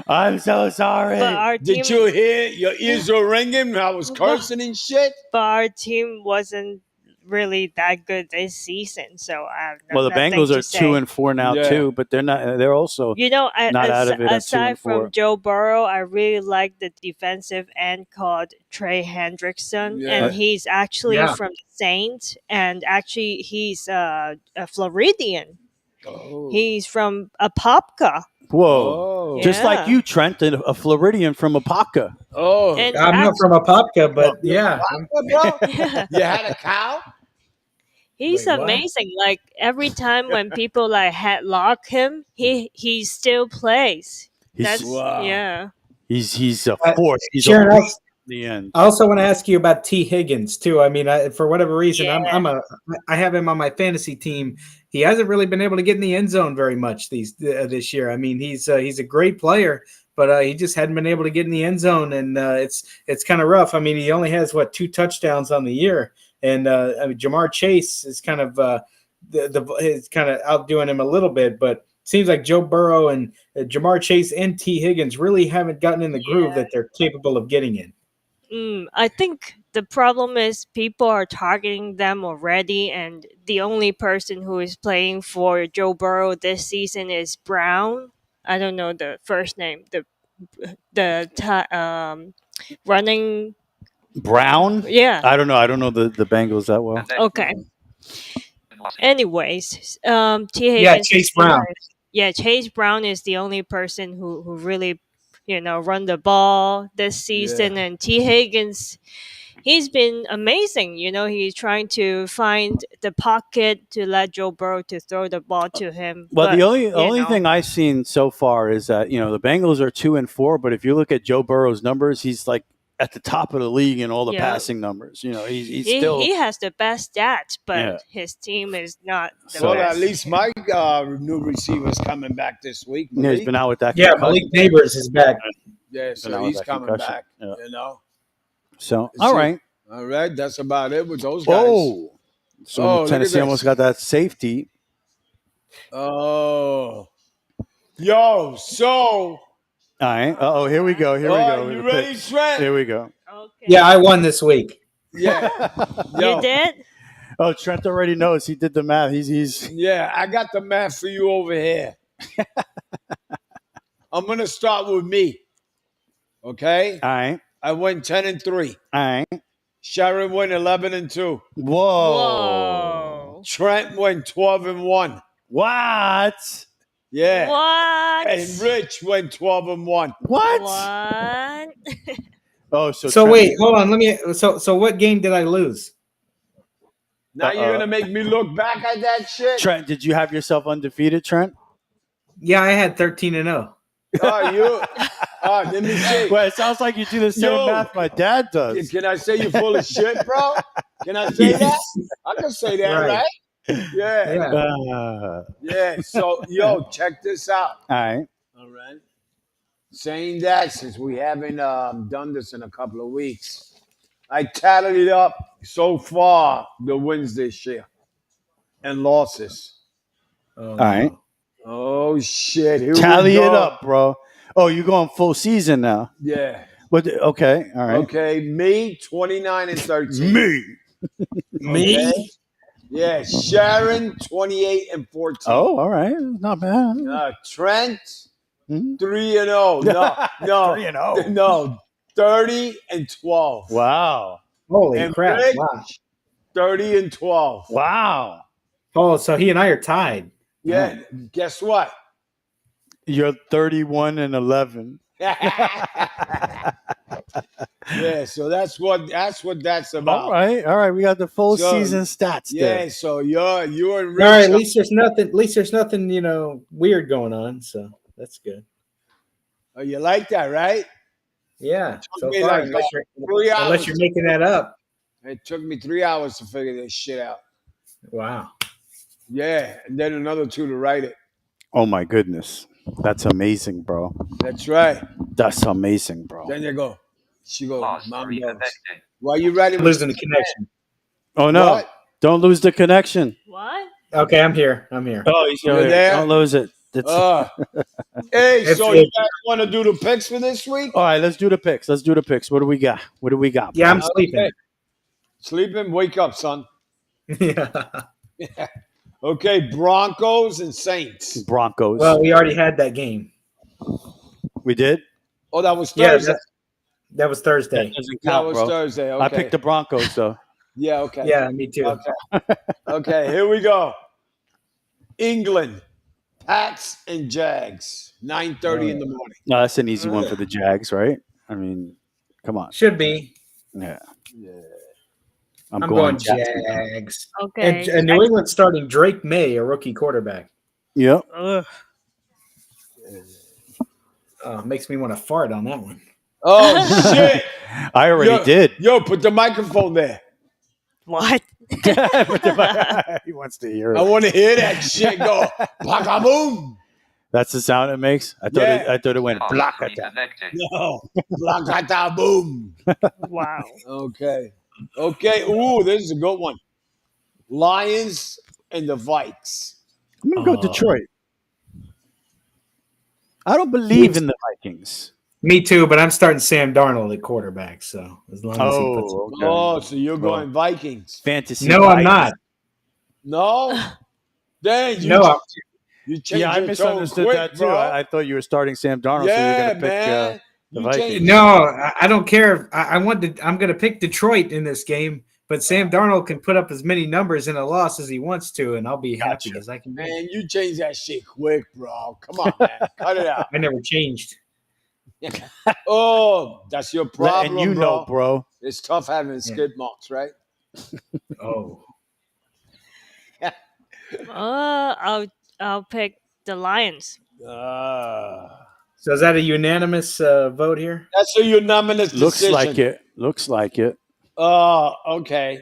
I'm so sorry. But our team, Did you hear? Your ears were ringing. I was cursing and shit. But our team wasn't really that good this season, so I have Well, the nothing Bengals to are say. 2-4 now too, but they're not. They're also not out of it at aside 2-4. from Joe Burrow, I really like the defensive end called Trey Hendrickson, and he's actually from the Saints, and actually he's a Floridian. He's from Apopka. Whoa. Just like you, Trent, a Floridian from Apopka. And I'm not from Apopka, but yeah. Bro? You had a cow? He's amazing. Like every time when people like headlock him, he still plays. He's a force. He's Sharon, a the end. I also want to ask you about T. Higgins too. I mean, for whatever reason, I have him on my fantasy team. He hasn't really been able to get in the end zone very much this year. I mean, he's a great player, but he just hadn't been able to get in the end zone, and it's kind of rough. I mean, he only has 2 touchdowns on the year, and Jamar Chase is kind of is kind of outdoing him a little bit, but it seems like Joe Burrow and Jamar Chase and T. Higgins really haven't gotten in the groove that they're capable of getting in. I think the problem is people are targeting them already, and the only person who is playing for Joe Burrow this season is Brown. I don't know the first name. The running Brown? Yeah. I don't know. I don't know the Bengals that well. Okay. Anyways, T. Higgins. Chase Brown. Chase Brown is the only person who really, run the ball this season. And T. Higgins, he's been amazing. He's trying to find the pocket to let Joe Burrow to throw the ball to him. Well, but, the only thing I've seen so far is that the Bengals are 2-4, but if you look at Joe Burrow's numbers, he's like at the top of the league in all the passing numbers. He's still he has the best stats, but his team is not the Well, best. at least my new receiver's coming back this week. Yeah, he's been out with that. Yeah, Malik Neighbors is back. Yeah, so he's coming back. Yeah. So, all right, that's about it with those guys. So Tennessee almost got that safety. So. All right. Here we go. You ready, Trent? Here we go. Okay. Yeah, I won this week. Yeah. You did? Oh, Trent already knows. He did the math. He's. Yeah, I got the math for you over here. I'm gonna start with me. Okay. All right. I went 10-3. All right. Sharon went 11-2. Whoa. Trent went 12-1. What? Yeah. What? And Rich went 12-1. What? Oh, so wait, hold on. Let me. So what game did I lose? Now you're gonna make me look back at that shit. Trent, did you have yourself undefeated, Trent? Yeah, I had 13-0. Let me see. Well, it sounds like you do the same math my dad does. Can I say you're full of shit, bro? Can I say that? I can say that, right? Yeah. So, check this out. All right. Saying that, since we haven't done this in a couple of weeks, I tallied it up so far, the wins this year and losses. Oh, All right. Oh, shit. Here Tally we go. it up, bro. Oh, you're going full season now. Yeah. What? Okay. All right. Okay. Me, 29 and 13. Me. Okay? Yeah. Sharon, 28 and 14. Oh, all right. Not bad. Trent, Mhm. 3-0. No. 3-0. No. 30 and 12. Wow. Holy And crap! Rich, Wow. 30 and 12. Wow. Oh, so he and I are tied. Yeah. Guess what? You're 31 and 11. Yeah, so that's what that's about. All right. All right. We got the full So, season stats Yeah, there. so you're in All Rich. right, at least there's nothing. At least there's nothing, weird going on. So that's good. Oh, you like that, right? Yeah. So me far, like unless 3 hours. you're making that up. It took me 3 hours to figure this shit out. Wow. Yeah, and then another 2 to write it. Oh my goodness. That's amazing, bro. That's right. That's amazing, bro. Then you go. She goes, Lost Mom goes. reconnected. Why you writing? I'm losing the connection. Oh no. What? Don't lose the connection. What? Okay, I'm here. I'm here. Oh, he's You're there? Don't lose it. It's- Hey, If so it- you guys want to do the picks for this week? all right, let's do the picks. What do we got? Yeah, I'm boys? sleeping. Sleeping? Wake up, son. Yeah. Okay, Broncos and Saints. Broncos. Well, we already had that game. we did? Oh, that was Yeah, Thursday. that was Thursday. That doesn't That count, was bro. Thursday. Okay. I picked the Broncos though. Yeah, okay. Yeah, me too. Okay. Okay, here we go. England, Pats and Jags, 9:30 in the morning. No, that's an easy one for the Jags, right? I mean, come on. Should be. Yeah. Yeah. I'm going Jacksonville. Jags. Okay. And New England starting Drake May, a rookie quarterback. Yep. Ugh. Makes me want to fart on that one. Oh shit! I already did. Yo, put the microphone there. What? He wants to hear I it. want to hear that shit go. Baka boom. That's the sound it makes. I thought it went Lost blakata. reconnected. No. Blakata boom. Wow. Okay. Okay. Ooh, this is a good one. Lions and the Vikes. I'm gonna go Detroit. I don't believe in the Vikings. Me too, but I'm starting Sam Darnold at quarterback. So as long as he puts Oh, okay. Oh, so you're going Vikings. Fantasy. No, I'm Vikings. not. No? Dang, you No, you changed Yeah, I your tone misunderstood quick, that too. bro. I thought you were starting Sam Darnold, so Yeah, you're gonna pick man. the You Vikings. changed- no, I don't care. I'm going to pick Detroit in this game, but Sam Darnold can put up as many numbers in a loss as he wants to, and I'll be happy as I can be. Man, you changed that shit quick, bro. Come on, man. Cut it out. I never changed. Oh, that's your problem, and you know, bro. It's tough having skid marks, right? Oh, I'll pick the Lions. Uh, so is that a unanimous vote here? that's a unanimous Looks decision. like it. Looks like it. Okay.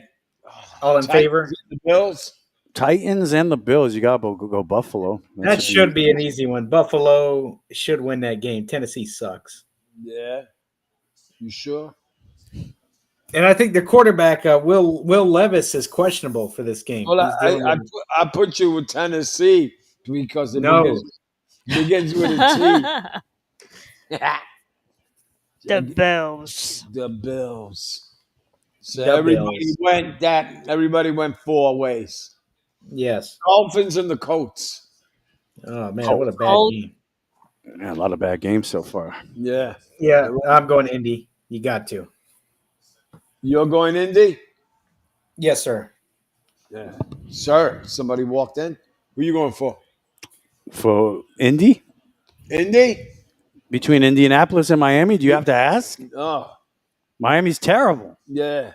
All in Titans favor? and The Bills. Titans and the Bills. You gotta go Buffalo. That should be an easy one. Buffalo should win that game. Tennessee sucks. Yeah. You sure? And I think the quarterback, Will Levis, is questionable for this game. Well, He's dealing with- I put you with Tennessee because it No. begins with a T. The Bills. The Bills. So The everybody went 4 ways. Yes. Dolphins and the Colts. Oh, man, what a bad Cold. game. Yeah, a lot of bad games so far. Yeah. Yeah, I'm going Indy. You got to. You're going Indy? Yes, sir. Yeah. Sir, somebody walked in. Who you going for? For Indy? Indy? Between Indianapolis and Miami, do you have to ask? Oh, Miami's terrible. yeah.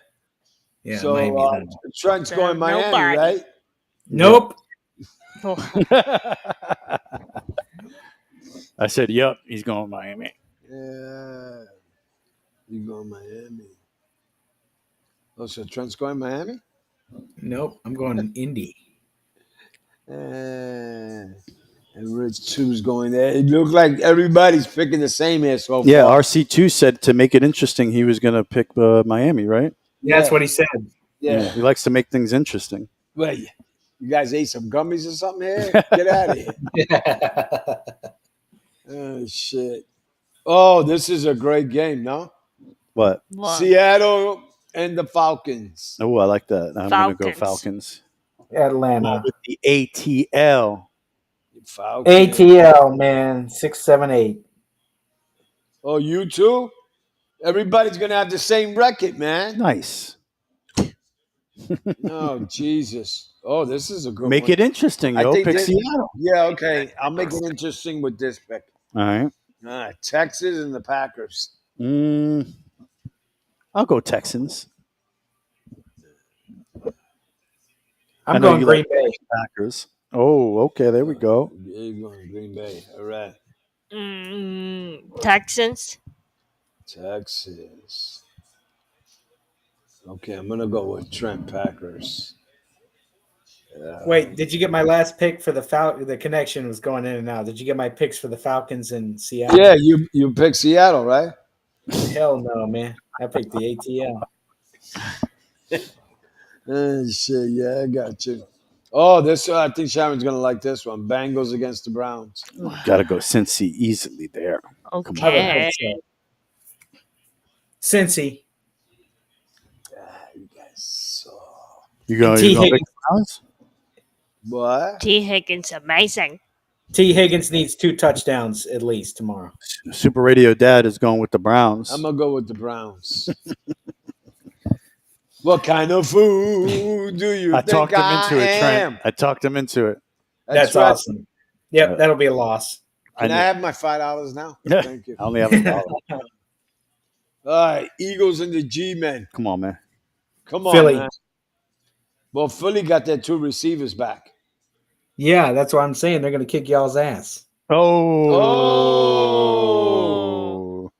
Yeah, So Miami's on. Trent's going Miami, Nobody. right? Nope. I said, yep, he's going Miami. Yeah. You going Miami. Oh, so Trent's going Miami? Nope. I'm going Indy. And Rich 2's going there. It looks like everybody's picking the same here so far. Yeah, RC2 said to make it interesting, he was going to pick Miami, right? Yeah, that's what he said. Yeah. He likes to make things interesting. Wait, you guys ate some gummies or something here? Get out of here. Oh, shit. Oh, this is a great game, no? What? Wow. Seattle and the Falcons. Oh, I like that. I'm going to go Falcons. Falcons. Atlanta. With the ATL. Falcons. ATL, man. 678. Oh, you too? Everybody's going to have the same record, man. Nice. Oh, Jesus. Oh, this is a good Make one. it interesting, I yo. think Pick that- Seattle. Yeah, okay. I'll make it interesting with this pick. All right. Texas and the Packers. I'll go Texans. I I'm know going you Green like Bay. Packers. Oh, okay. There we go. Yeah, you're going Green Bay. All right. Texans. Texas. Okay, I'm going to go with Trent Packers. Wait, did you get my last pick for the Falcons? The connection was going in and out. Did you get my picks for the Falcons and Seattle? Yeah, you picked Seattle, right? Hell no, man. I picked the ATL. Oh, shit, yeah, I got you. Oh, this I think Sharon's going to like this one. Bengals against the Browns. Got to go Cincy easily there. I would Okay. hope so. Cincy. You guys so... You going T. to pick Higgins. the Browns? What? T. Higgins, amazing. T. Higgins needs 2 touchdowns at least tomorrow. Super Radio Dad is going with the Browns. I'm going to go with the Browns. What kind of food do you I think talked him into it, I Trent. am? I talked him into it. That's right. awesome. Yep, that'll be a loss. Can I knew- have my $5 now? Yeah. Thank you. I only have $1. All right, Eagles and the G-Men. Come on, man. Come on, Philly. man. Well, Philly got their 2 receivers back. Yeah, that's what I'm saying. They're going to kick y'all's ass. Oh.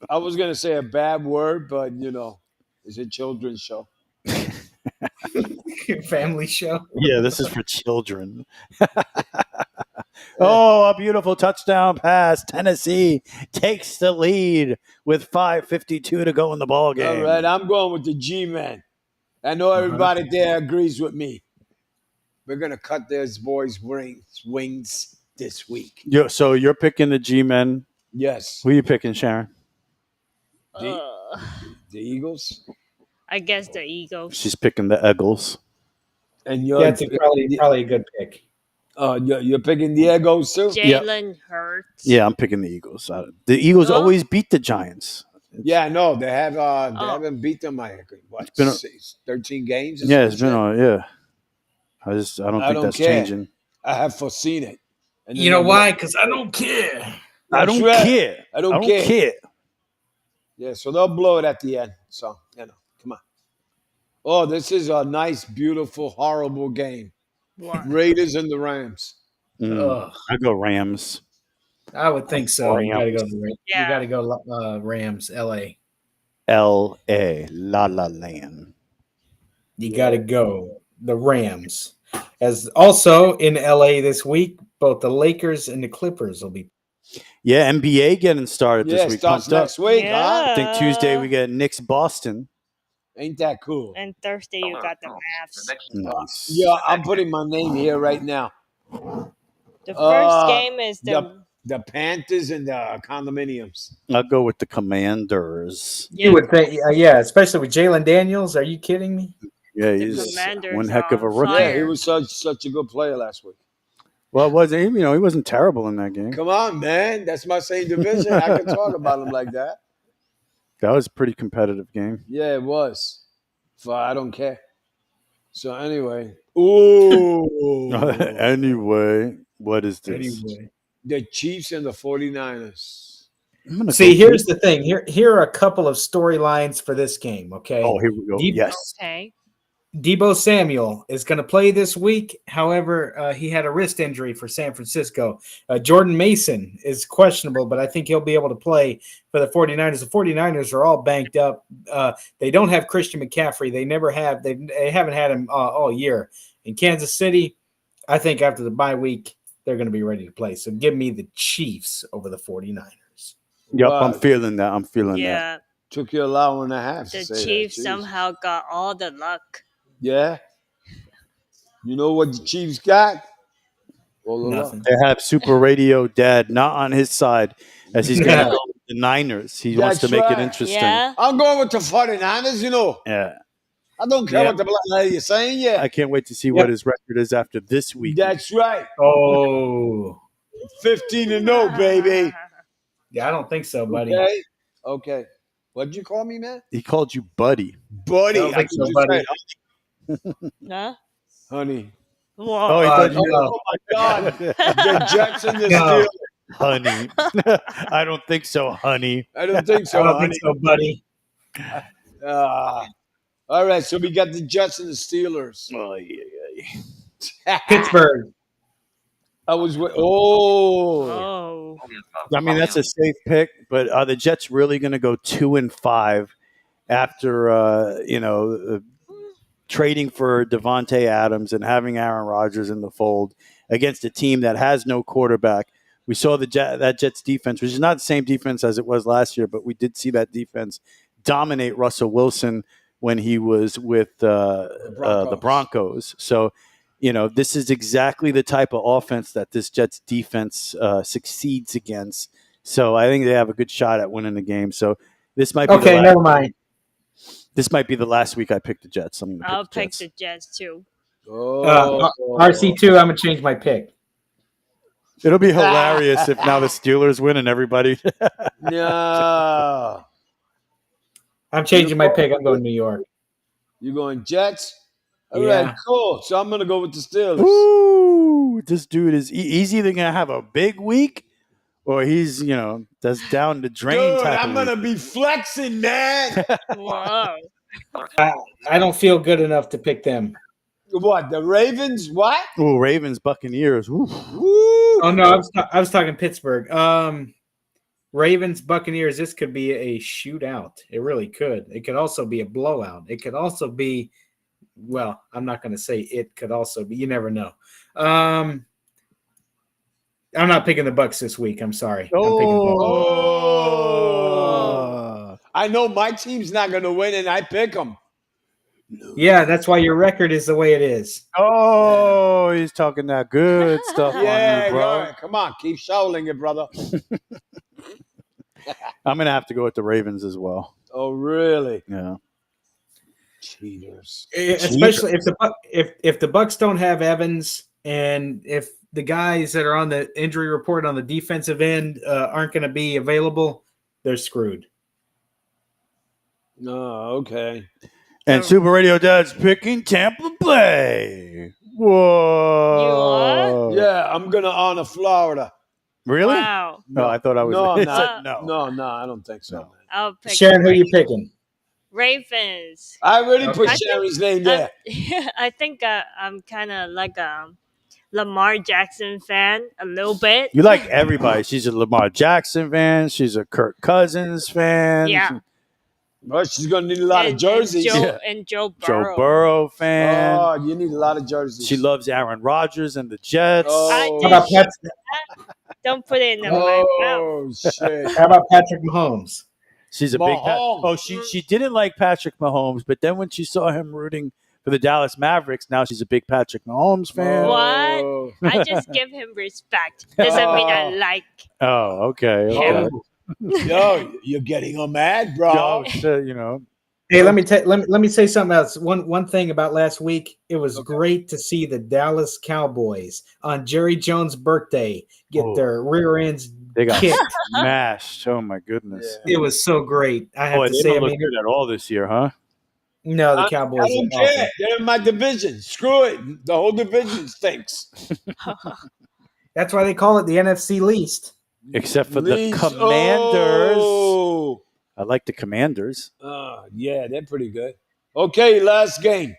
I was going to say a bad word, but, it's a children's show. Family show. Yeah, this is for children. Oh, a beautiful touchdown pass. Tennessee takes the lead with 5:52 to go in the ball game. All right, I'm going with the G-Men. I know everybody there agrees with me. We're going to cut those boys' wings this week. So you're picking the G-Men. Yes. Who are you picking, Sharon? The Eagles? I guess the Eagles. She's picking the Eagles. And Yeah, it's probably a good pick. You're picking the Eagles too? Jalen Hurts. Yeah, I'm picking the Eagles. The Eagles Oh. always beat the Giants. Yeah, I know. They haven't beat them by what, been 13 games? or Yeah, it's something? been on. Yeah, I don't think that's care. changing. I have foreseen it. And You know why? Because I don't care. I don't right. care. I don't care. care. Yeah, so they'll blow it at the end. So, come on. Oh, this is a nice, beautiful, horrible game. What? Raiders and the Rams. Ugh, I go Rams. I would think so. You got to go. You Yeah. got to go. Rams, LA. L.A. La La Land. You got to go the Rams. As also in LA this week, both the Lakers and the Clippers will be. Yeah, NBA getting started Yeah, this it week. starts Pumped up. next week, huh? I think Tuesday we get Knicks Boston. Ain't that cool? And Thursday you got the Mavs. Nice. Yeah, I'm putting my name here right now. The first game is The Panthers and the condominiums. I'll go with the Commanders. Yeah. You would think, yeah, especially with Jalen Daniels. Are you kidding me? Yeah, The he's Commanders one heck of a are on rookie. fire. Yeah, he was such a good player last week. Well, was he? He wasn't terrible in that game. Come on, man. That's my same division. I can talk about him like that. That was a pretty competitive game. Yeah, it was. I don't care. So anyway. Ooh. Anyway, what is this? Anyway. The Chiefs and the 49ers. I'm gonna See, go- here's the thing. Here are a couple of storylines for this game. Okay. Oh, here we go. Deep- Yes. Okay. Debo Samuel is going to play this week. However, he had a wrist injury for San Francisco. Jordan Mason is questionable, but I think he'll be able to play for the 49ers. The 49ers are all banked up. They don't have Christian McCaffrey. They never have. They haven't had him all year. In Kansas City, I think after the bye week, they're going to be ready to play. So give me the Chiefs over the 49ers. Yep, Wow. I'm feeling that. I'm feeling that. Yeah. Took you an hour and a half to The say that. Chiefs Jeez. somehow got all the luck. Yeah. You know what the Chiefs got? All the luck. Nothing. They have Super Radio Dad not on his side as he's going to Yeah. go with the Niners. He wants to That's make it right. interesting. Yeah. I'm going with the 49ers, you know. Yeah. I don't care Yeah. what the black lady is saying. Yeah. I can't wait to see what his record is after this week. That's right. Oh, 15-0, baby. yeah. I don't think so, buddy. Okay. Okay. What'd you call me, man? He called you buddy. Buddy. I don't think so, you buddy. said Huh? honey. Whoa. Oh, he thought you no. Oh, my God. The Jets and the No. Steelers. honey. I don't think so, honey. I don't think I so, don't honey. think so, buddy. All right, so we got the Jets and the Steelers. Oh, yeah. Pittsburgh. I was with. Oh. I mean, that's a safe pick, but are the Jets really going to go 2-5 after trading for Devontae Adams and having Aaron Rodgers in the fold against a team that has no quarterback? We saw that Jets defense, which is not the same defense as it was last year, but we did see that defense dominate Russell Wilson when he was with the Broncos. So, this is exactly the type of offense that this Jets defense succeeds against. So I think they have a good shot at winning the game. So this might be Okay, never mind. This might be the last week I pick the Jets. I'm gonna I'll pick pick the Jets. the Jets too. RC2, I'm going to change my pick. It'll be hilarious if now the Steelers win and everybody. No. I'm changing my pick. I'm going New York. You going Jets? All Yeah. right, cool. So I'm going to go with the Steelers. Ooh, this dude he's either gonna have a big week or he's that's down the drain Dude, type I'm of going to week. be flexing, man. Whoa. I don't feel good enough to pick them. What, the Ravens? What? Ooh, Ravens, Buccaneers. Ooh. Woo. Oh, no, I was talking Pittsburgh. Ravens, Buccaneers, this could be a shootout. It really could. It could also be a blowout. It could also be, well, I'm not going to say it could also be. You never know. I'm not picking the Bucs this week. I'm sorry. I'm picking Bucs. Oh. I know my team's not going to win, and I pick them. Yeah, that's why your record is the way it is. Oh, he's talking that good stuff on Yeah, you, bro. all right. Come on. Keep shouting it, brother. I'm gonna have to go with the Ravens as well. Oh, really? Yeah. Cheaters. Especially if the Bucs don't have Evans, and if the guys that are on the injury report on the defensive end aren't going to be available, they're screwed. Oh, okay. And Super Radio Dad's picking Tampa Bay. Whoa. Yeah, I'm going to honor Florida. Really? Wow. No, I thought I was. No, I no. said no. No, I don't think so. No. I'll pick Sharon, who the you picking? Ravens. I already put I think- Sherry's name there. I think I'm kind of like a Lamar Jackson fan a little bit. You like everybody. She's a Lamar Jackson fan. She's a Kirk Cousins fan. Yeah. Well, she's going to need a lot of jerseys. And Joe Burrow. Joe Burrow fan. Oh, you need a lot of jerseys. She loves Aaron Rodgers and the Jets. Oh, How about Don't put it in my mouth. oh shit. How about Patrick Mahomes? She's a big. Mahomes. She didn't like Patrick Mahomes, but then when she saw him rooting for the Dallas Mavericks, now she's a big Patrick Mahomes fan. What? Oh. I just give him respect. Doesn't mean I like. Oh, okay. Okay. Yo, you're getting her mad, bro. Oh, shit, Hey, let me say something else. One thing about last week, it was great to see the Dallas Cowboys on Jerry Jones' birthday get their rear ends They got kicked. smashed. Oh my goodness. It was so great. I have Boy, to they say, don't I look mean, good at all this year, huh? no, the I Cowboys. don't are awful. care. They're in my division. Screw it. The whole division stinks. That's why they call it the NFC least. Except for Least- the Commanders. Oh. I like the Commanders. Yeah, they're pretty good. Okay, last game.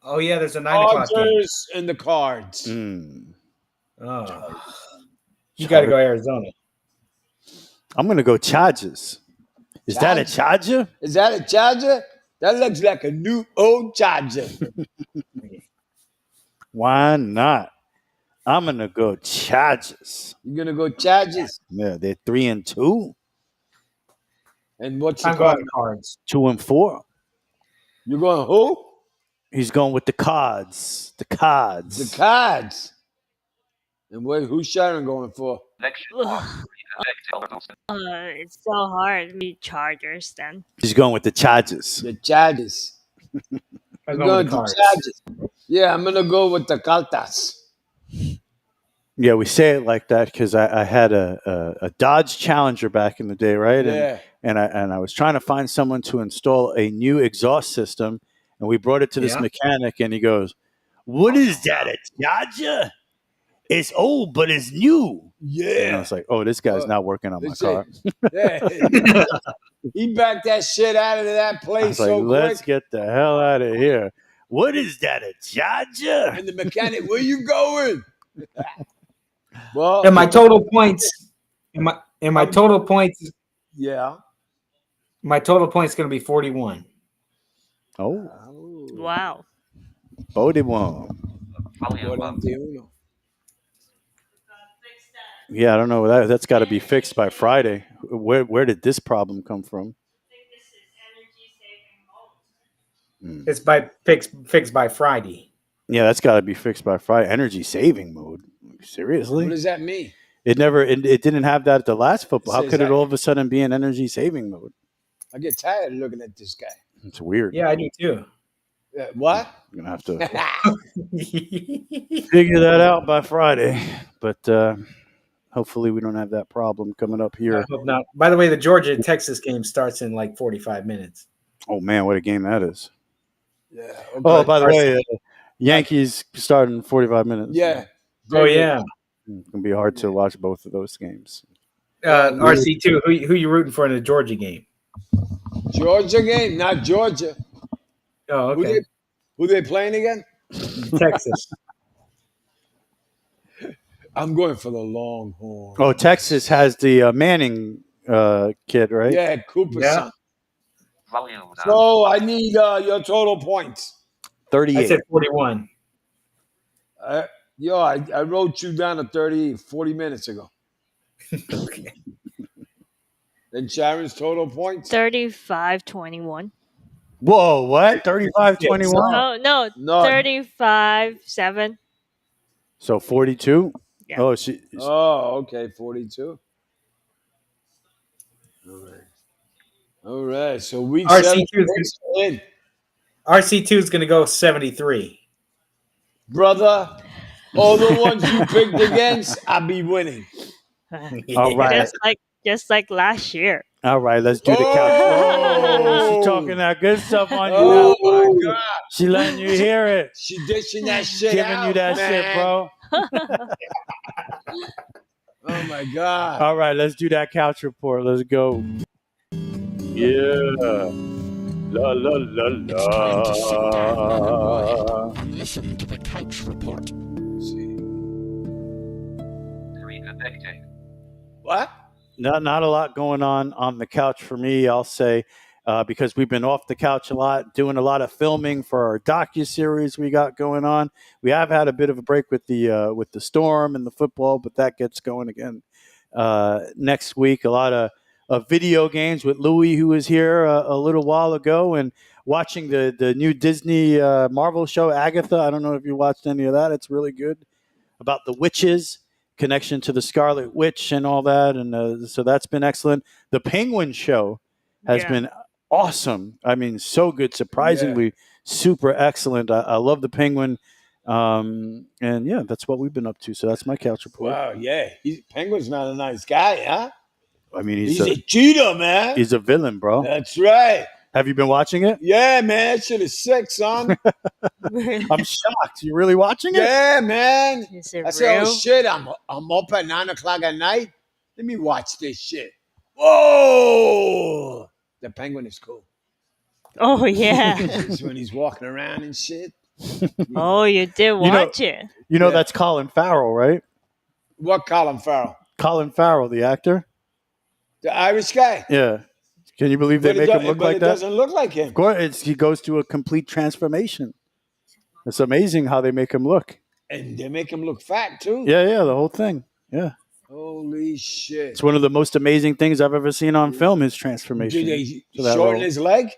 Oh yeah, there's a 9 o'clock game. Dodgers and the Cards. Mm. Oh. You got to go Arizona. I'm going to go Chargers. Is that a Charger? Is that a Charger? That looks like a new old Charger. Why not? I'm going to go Chargers. You're going to go Chargers? Yeah, they're 3-2. And what's the I'm going card? with Cards. 2-4. You're going who? He's going with the Cards. The Cards. The Cards. And who's Sharon going for? It's so hard. Me Chargers then. He's going with the Chargers. The Chargers. I'm I'm going going with to Cards. Chargers. Yeah, I'm gonna go with the Cartas. Yeah, we say it like that because I had a Dodge Challenger back in the day, right? Yeah. And I was trying to find someone to install a new exhaust system, and we brought it to this Yeah. mechanic, and he goes, "What is that? A Charger? It's old, but it's new." And I Yeah. was like, "Oh, this guy's not working on my That's car." Yeah. He backed that shit out of that I place was like, so "Let's quick. get the hell out of here." What is that? A Charger? And the mechanic, where you going? Well, And my total points. And my total points. yeah. My total points going to be 41. Oh, Wow. Bodie won. Yeah, I don't know. That's got to be fixed by Friday. Where did this problem come from? It's fixed by Friday. Yeah, that's got to be fixed by Friday. Energy saving mode. What Seriously? does that mean? It didn't have that at the last football. How Says could it that- all of a sudden be in energy saving mode? I get tired of looking at this guy. It's weird. Yeah, I do too. What? You're gonna have to figure that out by Friday. But hopefully we don't have that problem coming up I here. hope not. By the way, the Georgia Texas game starts in like 45 minutes. Oh man, what a game that is! Yeah. Oh, by the way, Yankees start in 45 minutes. Yeah. Oh yeah. It's gonna be hard to watch both of those games. RC2, who you rooting for in the Georgia game? Georgia game, not Georgia. Oh, okay. Who they playing again? Texas. I'm going for the Longhorn. Oh, Texas has the Manning kid, right? Yeah, Cooper. Yeah. So I need your total points. 38. I said 41. I wrote you down to 40 minutes ago. Okay. Then Sharon's total points? 35-21. Whoa, what? 35-21? Oh no, No. 35-7. So 42? Yeah. Oh, Oh, okay, 42. All right. So week RC2 7 is in. RC2 is going to go 73. Brother, all the ones you picked against, I'll be winning. All right. Just like last year. All right, let's do the count. Oh! She's talking that good stuff on you Oh, now. my God. She letting you hear it. She dishing that shit Giving out, you that man. shit, bro. Oh, my God. All right, let's do that couch report. Let's go. Yeah. La la la la. Listen to the Couch Report. What? Not a lot going on the couch for me, I'll say, because we've been off the couch a lot, doing a lot of filming for our docuseries we got going on. We have had a bit of a break with the storm and the football, but that gets going again next week. A lot of video games with Louis, who was here a little while ago, and watching the new Disney Marvel show, Agatha. I don't know if you watched any of that. It's really good, about the witches, connection to the Scarlet Witch and all that. And so that's been excellent. The Penguin show has been awesome. I mean, so good, surprisingly super excellent. I love the Penguin. And yeah, that's what we've been up to. So that's my couch report. Wow, yeah. Penguin's not a nice guy, huh? I mean, He's a cheater, man. He's a villain, bro. That's right. Have you been watching it? Yeah, man. That shit is sick, son. I'm shocked. You really watching it? Yeah, man. Is it I said, real? oh, shit. I'm up at 9 o'clock at night. Let me watch this shit. Whoa. The Penguin is cool. Oh yeah. It's when he's walking around and shit. Oh, you did watch it. You know Yeah. that's Colin Farrell, right? What Colin Farrell? Colin Farrell, the actor. The Irish guy. Yeah. Can you believe they make him look like it that? doesn't look like him. Of course, he goes through a complete transformation. It's amazing how they make him look. And they make him look fat, too. Yeah, the whole thing. Yeah. Holy Holy shit! It's one of the most amazing things I've ever seen on film. His transformation. Did they to that shorten role. his leg?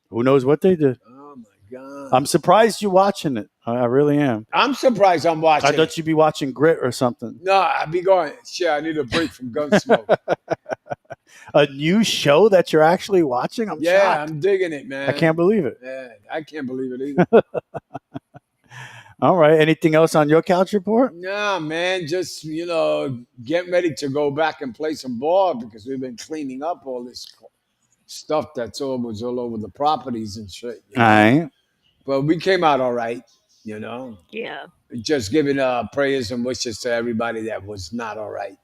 Who knows what they did? Oh my god! I'm surprised you're watching it. I really am. I'm surprised I'm watching. I thought you'd be watching Grit or something. No, I'd be going. Shit, I need a break from Gunsmoke. A new show that you're actually watching? I'm Yeah, shocked. I'm digging it, man. I can't believe it. Yeah, I can't believe it either. All right. Anything else on your couch report? Nah, man, just getting ready to go back and play some ball because we've been cleaning up all this stuff that's was all over the properties and shit. All right. But we came out all right, you know. Yeah. Just giving prayers and wishes to everybody that was not all right.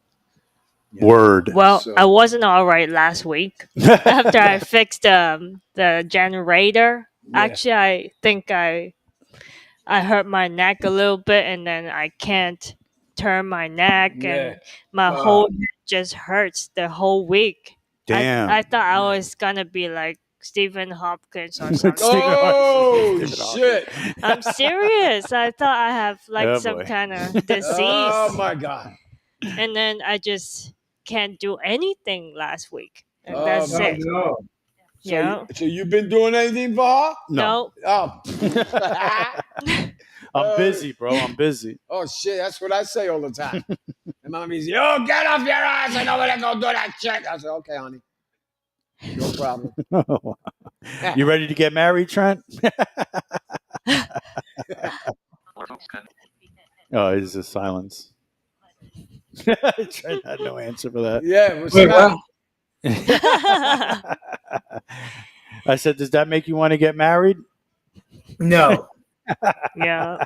you know. Word. Well, So- I wasn't all right last week after I fixed the generator. Yeah. Actually, I think I hurt my neck a little bit, and then I can't turn my neck, Yeah. and my whole neck just hurts the whole week. Damn. I thought I was gonna be like Stephen Hopkins or something. Oh Stephen Hawking. shit! I'm serious. I thought I have like Oh, some boy. kind of disease, Oh my god! and then I just can't do anything last week, and Oh, that's my it. No. So, Yeah. so you've been doing anything for her? No. No. Oh. I'm busy, bro. I'm busy. Oh shit, that's what I say all the time. And mommy's, yo, get off your ass and over there go do that shit. I said, okay, honey. No problem. You ready to get married, Trent? Oh, it's just silence. Trent had no answer for that. Yeah, what's Wait, that? I said, does that make you want to get married? No. Yeah.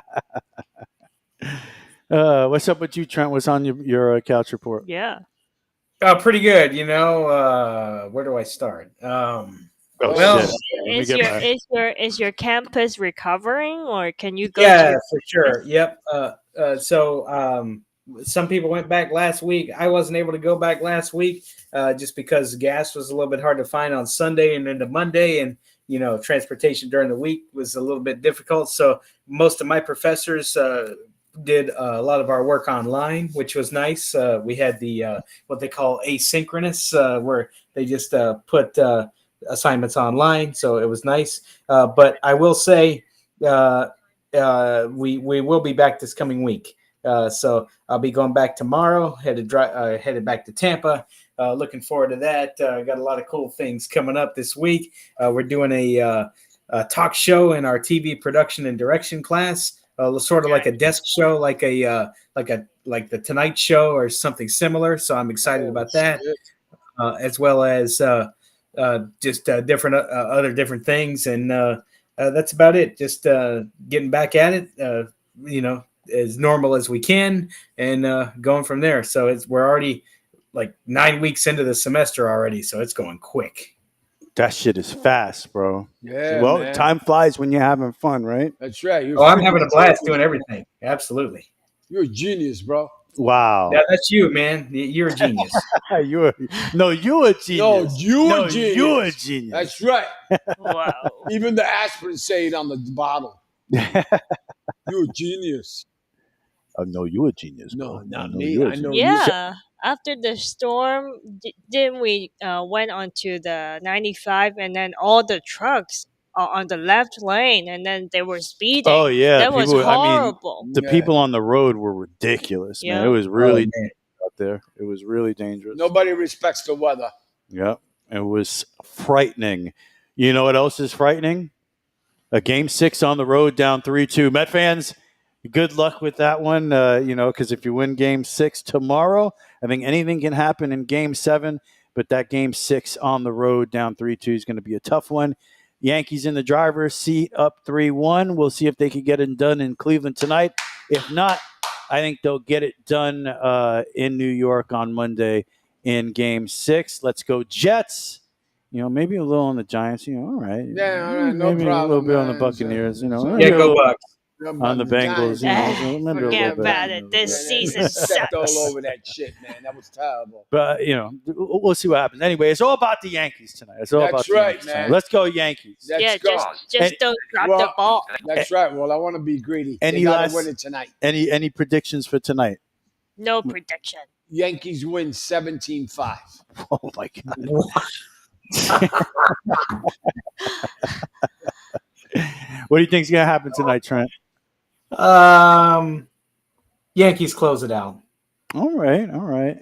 What's up with you, Trent? What's on your couch report? Yeah. Pretty good. Where do I start? Oh, Well, shit. Let me Is get my- is your campus recovering, or can you go? Yeah, to for sure. Yep. Some people went back last week. I wasn't able to go back last week just because gas was a little bit hard to find on Sunday and into Monday, and transportation during the week was a little bit difficult. So most of my professors did a lot of our work online, which was nice. We had the what they call asynchronous, where they just put assignments online, so it was nice. But I will say we will be back this coming week. So I'll be going back tomorrow. Headed back to Tampa. Looking forward to that. Got a lot of cool things coming up this week. We're doing a talk show in our TV production and direction class. Sort of like a desk show, like the Tonight Show or something similar. So I'm excited about that, as well as just different other different things, and that's about it. Just getting back at it, as normal as we can, and going from there. So we're already like 9 weeks into the semester already, so it's going quick. That shit is fast, bro. Yeah, Well, man. time flies when you're having fun, right? That's right. Oh, I'm having a blast doing everything. Absolutely. You're a genius, bro. Wow. Yeah, that's you, man. You're a genius. You're a genius. No, You're a genius. You're a genius. That's right. Wow. Even the aspirin say it on the bottle. You're a genius. Oh, no, you're a genius. No, bro. not No, me. you're a I know genius. Yeah. After the storm, didn't we went onto the 95, and then all the trucks are on the left lane, and then they were speeding. Oh, yeah. That was People- I mean, horrible. The Yeah. people on the road were ridiculous, man. Yeah. It was really Oh, man. out there. It was really dangerous. Nobody respects the weather. Yeah, it was frightening. You know what else is frightening? A game 6 on the road down 3-2. Met fans, good luck with that one. Because if you win game 6 tomorrow, I think anything can happen in game 7. But that game 6 on the road down 3-2 is going to be a tough one. Yankees in the driver's seat, up 3-1. We'll see if they can get it done in Cleveland tonight. If not, I think they'll get it done in New York on Monday in game 6. Let's go Jets. Maybe a little on the Giants. All right. Yeah, all right, no maybe problem, a little bit on the man. Buccaneers. So- Maybe Yeah, a go little Bucks. on the Bengals. Maybe a Forget little bit. about it. This season stepped all sucks. over that shit, man. That was terrible. But we'll see what happens. Anyway, it's all about the Yankees tonight. It's all That's about the right, Yankees man. tonight. Let's go Yankees. Let's Yeah, go. just don't drop the Well, ball. That's right. Well, I want to be greedy. Any They gotta last- win it tonight. Any predictions for tonight? No prediction. Yankees win 17-5. Oh my God. What do you think's gonna happen tonight, Trent? Yankees close it out. All right.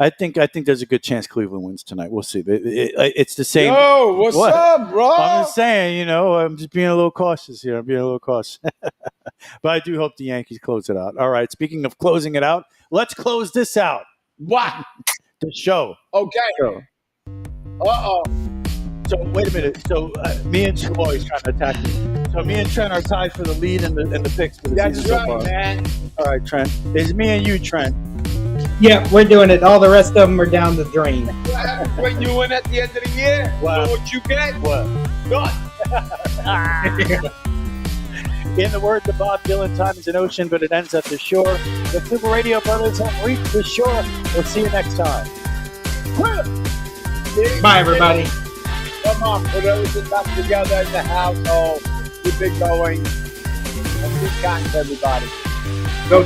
I think there's a good chance Cleveland wins tonight. We'll see. It's the same. Yo, what's What? up, bro? I'm just saying, I'm just being a little cautious here. I'm being a little cautious. But I do hope the Yankees close it out. All right. Speaking of closing it out, let's close this out. What? The show. Okay. Show. Uh-oh. So wait a minute. So me and Trent, he's trying to attack me. So me and Trent are tied for the lead and the picks for the That's season right, so far. man. All right, Trent. It's me and you, Trent. Yeah, we're doing it. All the rest of them are down the drain. What happens when you win at the end of the year? What? You know what you get? What? None. In the words of Bob Dylan, time is an ocean, but it ends at the shore. The Super Radio Brothers have reached the shore. We'll see you next time. Bye, everybody. Come on, put everything back together in the household. Keep it going. And be kind to everybody. Go